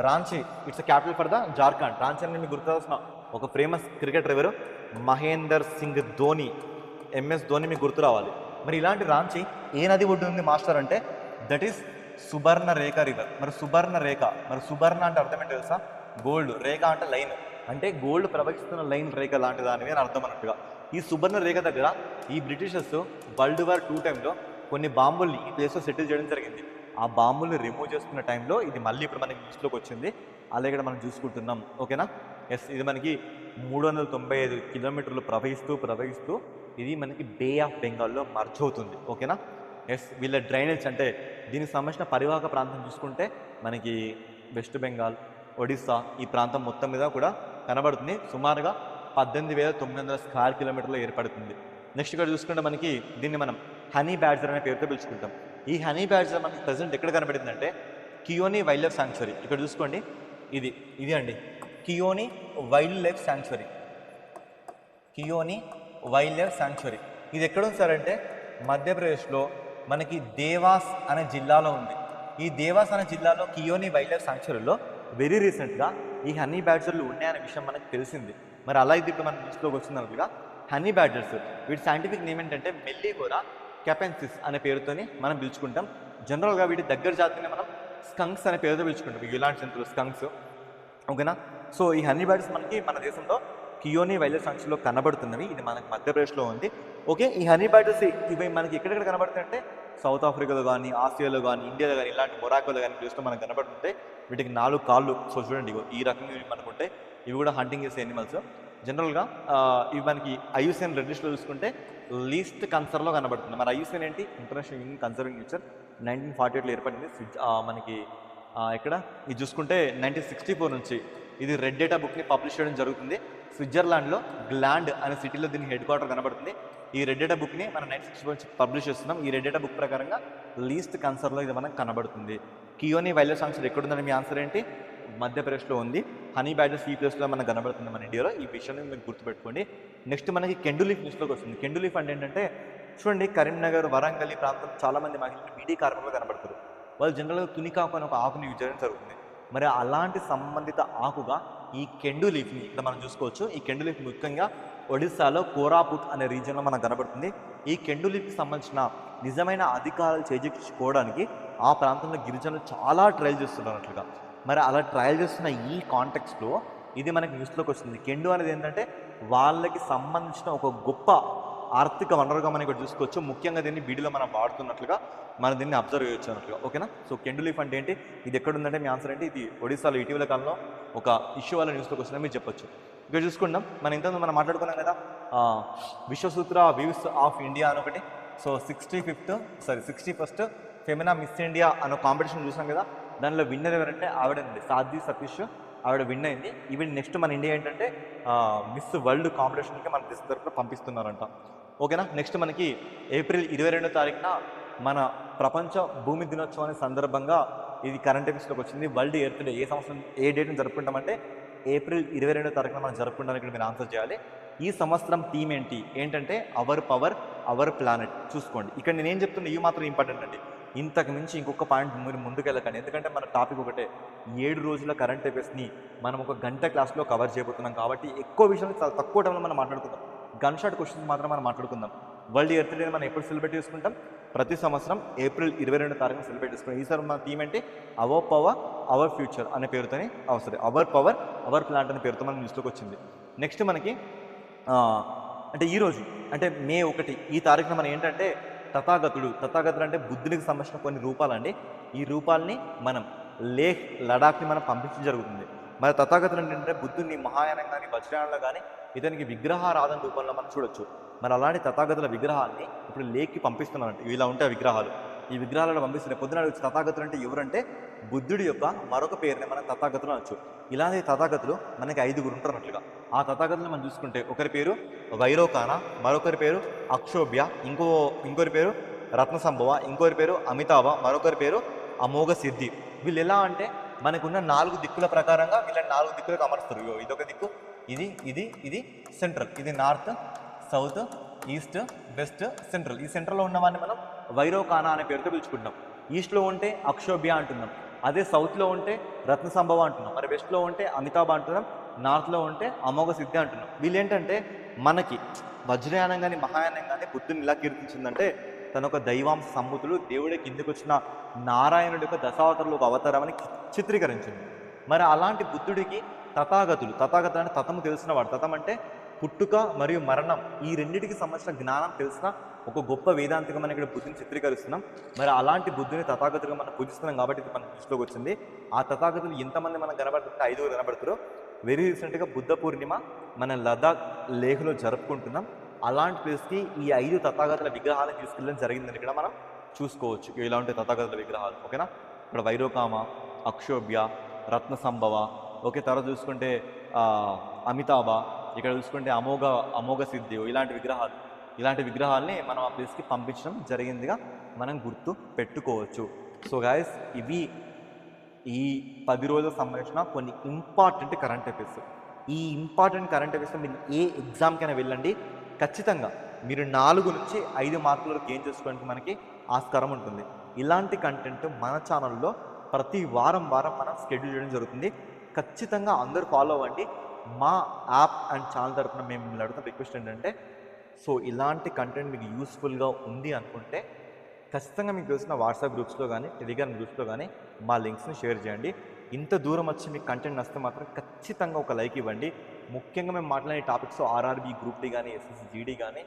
Ranchi it's capital for the Jharkhand. Ranchi అని మీకు గుర్తొస్తున్న ఒక ఫేమస్ క్రికెటర్ ఎవరు? మహేందర్ సింగ్ ధోని, ఎంఎస్ ధోని మీకు గుర్తు రావాలి. మరి ఇలాంటి రాంచీ ఏ నది ఒడ్డు ఉంది మాస్టర్ అంటే దట్ ఈస్ సుబర్ణరేఖ రివర్. మరి సుబర్ణరేఖ, మరి సుబర్ణ అంటే అర్థం ఏంటో తెలుసా? గోల్డ్. రేఖ అంటే లైన్, అంటే గోల్డ్ ప్రవహిస్తున్న లైన్ రేఖ లాంటి దానివి అని అర్థం అన్నట్టుగా. ఈ సుబర్ణ రేఖ దగ్గర ఈ బ్రిటిషర్స్ వరల్డ్ వార్ 2 టైంలో కొన్ని బాంబుల్ని ఈ ప్లేస్లో సెటిల్ చేయడం జరిగింది. ఆ బాంబుల్ని రిమూవ్ చేసుకున్న టైంలో ఇది మళ్ళీ ఇప్పుడు మనకి న్యూస్లోకి వచ్చింది. అలాగే ఇక్కడ మనం చూసుకుంటున్నాం. ఓకేనా? ఎస్, ఇది మనకి 395 కిలోమీటర్లు ప్రవహిస్తూ ఇది మనకి బే ఆఫ్ బెంగాల్లో మర్జ్ అవుతుంది. ఓకేనా? ఎస్, వీళ్ళ డ్రైనేజ్ అంటే దీనికి సంబంధించిన పరివాహక ప్రాంతం చూసుకుంటే మనకి వెస్ట్ బెంగాల్, ఒడిస్సా ఈ ప్రాంతం మొత్తం మీద కూడా కనబడుతుంది. సుమారుగా 18,900 స్క్వేర్ కిలోమీటర్లో ఏర్పడుతుంది. నెక్స్ట్ ఇక్కడ చూసుకుంటే మనకి దీన్ని మనం హనీ బ్యాడ్జర్ అనే పేరుతో పిలుచుకుంటాం. ఈ హనీ బ్యాడ్జర్ మనకి ప్రజెంట్ ఎక్కడ కనబడిందంటే కియోని వైల్డ్ లైఫ్ శాంక్చురీ. ఇక్కడ చూసుకోండి, ఇది అండి Kiyoni wild life sanctuary. Kiyoni wild life sanctuary ఇది ఎక్కడ ఉంది సార్ అంటే మధ్యప్రదేశ్లో మనకి దేవాస్ అనే జిల్లాలో ఉంది. ఈ దేవాస్ అనే జిల్లాలో కియోని వైల్డ్ లైఫ్ శాంక్చురీలో వెరీ రీసెంట్గా ఈ హనీ బ్యాడ్జర్లు ఉన్నాయనే విషయం మనకు తెలిసింది. మరి అలా ఇది ఇప్పుడు మన న్యూస్లోకి వచ్చినట్టుగా హనీ బ్యాడ్జర్స్ వీటి సైంటిఫిక్ నేమ్ ఏంటంటే మెల్లిగోరా కెపెన్సిస్ అనే పేరుతోని మనం పిలుచుకుంటాం. జనరల్గా వీటి దగ్గర జాతిని మనం స్కంక్స్ అనే పేరుతో పిలుచుకుంటాం. ఇలాంటి జంతువులు స్కంక్స్. ఓకేనా? సో ఈ హనీ బ్యాడ్జర్స్ మనకి మన దేశంలో కియోని వైల్డ్ లైఫ్ శాంక్చురీలో కనబడుతున్నవి. ఇది మనకి మధ్యప్రదేశ్లో ఉంది. ఓకే, ఈ హనీ బ్యాడ్జర్స్ ఇవి మనకి ఎక్కడెక్కడ కనబడుతుంటే సౌత్ ఆఫ్రికాలో కానీ, ఆసియాలో కానీ, ఇండియాలో కానీ, ఇలాంటి మొరాకోలో కానీ ప్లేస్లో మనకు కనబడుతుంటే వీటికి 4 కాళ్ళు. సో చూడండి, ఈ రకంగా ఇవి మనకుంటే ఇవి కూడా హంటింగ్ చేసే యానిమల్స్. జనరల్గా ఇవి మనకి ఐయుసిఎన్ రెడ్ లిస్ట్లో చూసుకుంటే లీస్ట్ కన్సర్న్లో కనబడుతుంది. మరి ఐయుసిఎన్ ఏంటి? ఇంటర్నేషనల్ యూనియన్ కన్సర్వింగ్ నేచర్ 1948లో ఏర్పడింది. మనకి ఇక్కడ ఇది చూసుకుంటే 1964 నుంచి ఇది రెడ్ డేటా బుక్ని పబ్లిష్ చేయడం జరుగుతుంది. స్విట్జర్లాండ్లో గ్లాండ్ అనే సిటీలో దీని హెడ్ క్వార్టర్ కనబడుతుంది. ఈ రెడ్ డేటా బుక్ని మనం 1964 నుంచి పబ్లిష్ చేస్తున్నాం. ఈ రెడ్ డేటా బుక్ ప్రకారంగా లీస్ట్ కన్సర్న్లో ఇది మనకు కనబడుతుంది. కియోని వైల్డ్ లైఫ్ శాంక్చురీ ఎక్కడుందని మీ ఆన్సర్ ఏంటి? మధ్యప్రదేశ్లో ఉంది. హనీ బ్యాడ్జర్స్ ఈ ప్లేస్లో మనకు కనబడుతుంది మన ఇండియాలో. ఈ విషయాన్ని మీరు గుర్తుపెట్టుకోండి. నెక్స్ట్ మనకి కెండులీఫ్ న్యూస్లోకి వస్తుంది. కెండులీఫ్ అంటే ఏంటంటే చూడండి, కరీంనగర్, వరంగల్ ఈ ప్రాంతం చాలామంది మహిళలు బీడీ కార్మికులు కనబడతారు. వాళ్ళు జనరల్గా తునికాకు అని ఒక ఆకుని యూజ్ చేయడం జరుగుతుంది. మరి అలాంటి సంబంధిత ఆకుగా ఈ కెండు లీఫ్ని ఇక్కడ మనం చూసుకోవచ్చు. ఈ కెండు లీఫ్ ముఖ్యంగా ఒడిస్సాలో కోరాపుట్ అనే రీజియన్లో మనకు కనబడుతుంది. ఈ కెండు లీఫ్కి సంబంధించిన నిజమైన అధికారాలు చేజించుకోవడానికి ఆ ప్రాంతంలో గిరిజనులు చాలా ట్రయల్ చేస్తున్నట్లుగా. మరి అలా ట్రయల్ చేస్తున్న ఈ కాంటెక్స్లో ఇది మనకి న్యూస్లోకి వస్తుంది. కెండు అనేది ఏంటంటే వాళ్ళకి సంబంధించిన ఒక గొప్ప ఆర్థిక వనరుగా మనం ఇక్కడ చూసుకోవచ్చు. ముఖ్యంగా దీన్ని బీడీలో మనం వాడుతున్నట్లుగా మనం దీన్ని అబ్జర్వ్ చేయొచ్చు అన్నట్లుగా. ఓకేనా? సో కెండు లీఫ్ అంటే ఏంటి? ఇది ఎక్కడ ఉందంటే మీ ఆన్సర్ ఏంటి? ఇది ఒడిస్సాలో ఇటీవల కాలంలో ఒక ఇష్యూ వల్ల న్యూస్లోకి వస్తుందని మీరు చెప్పొచ్చు. ఇక్కడ చూసుకుందాం మనం ఇంతకుముందు మనం మాట్లాడుకున్నాం కదా విశ్వసూత్ర వ్యూస్ ఆఫ్ ఇండియా అని ఒకటి. So 61st Femina miss India అనే కాంపిటీషన్ చూసాం కదా, దానిలో విన్నర్ ఎవరంటే ఆవిడండి సాధ్వి సతీష్, ఆవిడ విన్ అయింది. ఈవెన్ నెక్స్ట్ మన ఇండియా ఏంటంటే మిస్ వరల్డ్ కాంపిటీషన్కి మన దేశం తరఫున పంపిస్తున్నారంట. ఓకేనా. నెక్స్ట్ మనకి ఏప్రిల్ 22వ తారీఖున మన ప్రపంచ భూమి దినోత్సవాన్ని సందర్భంగా ఇది కరెంట్ అఫైర్స్లోకి వచ్చింది. వరల్డ్ ఎర్త్ డే ఏ సంవత్సరం ఏ డేట్ని జరుపుకుంటామంటే ఏప్రిల్ 22వ తారీఖున మనం జరుపుకుంటానికి ఇక్కడ మీరు ఆన్సర్ చేయాలి. ఈ సంవత్సరం థీమ్ ఏంటంటే అవర్ పవర్ అవర్ ప్లానెట్. చూసుకోండి ఇక్కడ నేను ఏం చెప్తున్నా ఇవి మాత్రం ఇంపార్టెంట్ అండి. ఇంతకు మించి ఇంకొక పాయింట్ మీరు ముందుకెళ్ళకండి, ఎందుకంటే మన టాపిక్ ఒకటే. 7 రోజుల కరెంట్ అఫైర్స్ని మనం ఒక గంట క్లాస్లో కవర్ చేయబోతున్నాం కాబట్టి ఎక్కువ విషయాలు చాలా తక్కువ టైంలో మనం మాట్లాడుకుందాం. గన్ షాట్ క్వశ్చన్స్ మాత్రం మనం మాట్లాడుకుందాం. వరల్డ్ ఎర్త్ డే మనం ఎప్పుడు సెలబ్రేట్ చేసుకుంటాం? ప్రతి సంవత్సరం ఏప్రిల్ 22వ తారీఖున సెలబ్రేట్ చేసుకుంటాం. ఈసారి మన థీమ్ ఏంటి? అవర్ పవర్ అవర్ ఫ్యూచర్ అనే పేరుతోనే అవసరం. అవర్ పవర్ అవర్ ప్లాంట్ అనే పేరుతో మన న్యూస్లోకి వచ్చింది. నెక్స్ట్ మనకి అంటే ఈరోజు అంటే మే 1 ఈ తారీఖున మనం ఏంటంటే తథాగతుడు అంటే బుద్ధునికి సంబంధించిన కొన్ని రూపాలండి. ఈ రూపాలని మనం లేహ్ లడాఖ్ని మనం పంపించడం జరుగుతుంది. మరి తథాగతుడు ఏంటంటే బుద్ధుని మహాయానం కానీ వజ్రయానంలో కానీ ఇతనికి విగ్రహారాధన రూపంలో మనం చూడొచ్చు. మరి అలాంటి తథాగతుల విగ్రహాన్ని ఇప్పుడు లేక్కి పంపిస్తున్నారంట. ఇలా ఉంటాయి విగ్రహాలు. ఈ విగ్రహాలను పంపిస్తున్నాయి. పొద్దున తథాగతులు అంటే ఎవరంటే బుద్ధుడి యొక్క మరొక పేరుని మనం తథాగతులు అనొచ్చు. ఇలాంటి తథాగతులు మనకి 5గురు ఉంటారన్నట్లుగా. ఆ తథాగతులు మనం చూసుకుంటే ఒకరి పేరు వైరోకాన, మరొకరి పేరు అక్షోభ్య, ఇంకొకరి పేరు రత్నసంభవ, ఇంకొకరి పేరు అమితాభ, మరొకరి పేరు అమోఘ సిద్ధి. వీళ్ళు ఎలా అంటే మనకున్న 4 దిక్కుల ప్రకారంగా వీళ్ళని 4 దిక్కులకు అమరుస్తారు. ఇదొక దిక్కు, ఇది సెంట్రల్, ఇది north, south, east, west, central. ఈ సెంట్రల్లో ఉన్నవాడిని మనం వైరోకానా అనే పేరుతో పిలుచుకుంటాం. ఈస్ట్లో ఉంటే అక్షోభ్య అంటున్నాం, అదే సౌత్లో ఉంటే రత్నసంభవ అంటున్నాం, మరి వెస్ట్లో ఉంటే అమితాభ అంటున్నాం, నార్త్లో ఉంటే అమోఘ సిద్ధి అంటున్నాం. వీళ్ళు ఏంటంటే మనకి వజ్రయానం కానీ మహాయానం కానీ బుద్ధుని ఇలా కీర్తించిందంటే తన ఒక దైవాంశ సంబుతులు దేవుడే కిందికి వచ్చిన నారాయణుడి యొక్క దశావతారంలో ఒక అవతారం అని చిత్రీకరించింది. మరి అలాంటి బుద్ధుడికి తథాగతులు అంటే తతము తెలిసినవాడు. తతం అంటే పుట్టుక మరియు మరణం, ఈ రెండింటికి సంబంధించిన జ్ఞానం తెలిసిన ఒక గొప్ప వేదాంతిగా మనం ఇక్కడ బుద్ధిని చిత్రీకరిస్తున్నాం. మరి అలాంటి బుద్ధిని తథాగతులుగా మనం పూజిస్తున్నాం కాబట్టి ఇది మన దృష్టిలోకి వచ్చింది. ఆ తథాగతులు ఎంతమంది మనం కనబడుతుంటే 5గురు కనబడుతారు. వెరీ రీసెంట్గా బుద్ధ పూర్ణిమ మన లదాఖ్ లేహ్లో జరుపుకుంటున్నాం. అలాంటి ప్లేస్కి ఈ 5 తథాగతుల విగ్రహాలను తీసుకెళ్ళడం జరిగిందని ఇక్కడ మనం చూసుకోవచ్చు. ఇలా ఉంటాయి తథాగతుల విగ్రహాలు. ఓకేనా. ఇక్కడ వైరోకామ, అక్షోభ్య, రత్నసంభవ, ఓకే. తర్వాత చూసుకుంటే అమితాభ, ఇక్కడ చూసుకుంటే అమోఘ సిద్ధి, ఇలాంటి విగ్రహాలని మనం ఆ ప్లేస్కి పంపించడం జరిగిందిగా మనం గుర్తు పెట్టుకోవచ్చు. సో గాయస్, ఇవి ఈ 10 రోజుల సంబంధించిన కొన్ని ఇంపార్టెంట్ కరెంట్ అఫైర్స్. ఈ ఇంపార్టెంట్ కరెంట్ అఫైర్స్ మీరు ఏ ఎగ్జామ్కైనా వెళ్ళండి, ఖచ్చితంగా మీరు 4 నుంచి 5 మార్కులు గెయిన్ చేసుకోవడానికి మనకి ఆస్కారం ఉంటుంది. ఇలాంటి కంటెంట్ మన ఛానల్లో ప్రతి వారం మనం షెడ్యూల్ చేయడం జరుగుతుంది. ఖచ్చితంగా అందరూ ఫాలో అవ్వండి. మా యాప్ అండ్ ఛానల్ తరపున మేము మిమ్మల్ని అడుగుతున్న రిక్వెస్ట్ ఏంటంటే, సో ఇలాంటి కంటెంట్ మీకు యూస్ఫుల్గా ఉంది అనుకుంటే ఖచ్చితంగా మీకు తెలిసిన వాట్సాప్ గ్రూప్స్లో కానీ టెలిగ్రామ్ గ్రూప్స్లో కానీ మా లింక్స్ని షేర్ చేయండి. ఇంత దూరం వచ్చి మీకు కంటెంట్ నచ్చితే మాత్రం ఖచ్చితంగా ఒక లైక్ ఇవ్వండి. ముఖ్యంగా మేము మాట్లాడే టాపిక్స్ ఆర్ఆర్బీ గ్రూప్ డి కానీ ఎస్ఎస్సి జీడీ కానీ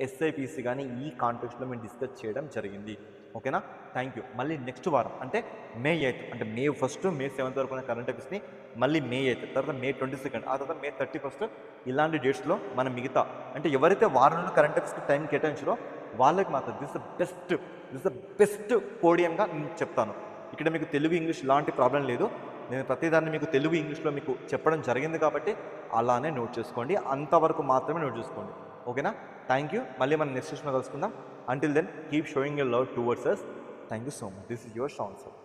ఎస్ఐపిసి కానీ ఈ కాంటెక్స్ట్లో మేము డిస్కస్ చేయడం జరిగింది. ఓకేనా. Thank you. మళ్ళీ నెక్స్ట్ వారం అంటే మే 8 అంటే మే 1 మే 7 వరకు ఉన్న కరెంట్ అఫైర్స్ని మళ్ళీ మే 8 తర్వాత మే 22 ఆ తర్వాత మే 31 ఇలాంటి డేట్స్లో మనం మిగతా అంటే ఎవరైతే వారంలో కరెంట్ అఫైర్స్కి టైం కేటాయించారో వాళ్ళకి మాత్రం దిస్ ద బెస్ట్ పోడియంగా నేను చెప్తాను. ఇక్కడ మీకు తెలుగు ఇంగ్లీష్ లాంటి ప్రాబ్లం లేదు. నేను ప్రతిదాన్ని మీకు తెలుగు ఇంగ్లీష్లో మీకు చెప్పడం జరిగింది కాబట్టి అలానే నోట్ చేసుకోండి. అంతవరకు మాత్రమే నోట్ చేసుకోండి. ఓకేనా. Thank you. మళ్ళీ మనం నెక్స్ట్ సెషన్లో కలుసుకుందాం. Until then keep showing your love towards us. Thank you so much. This is your Shan sir.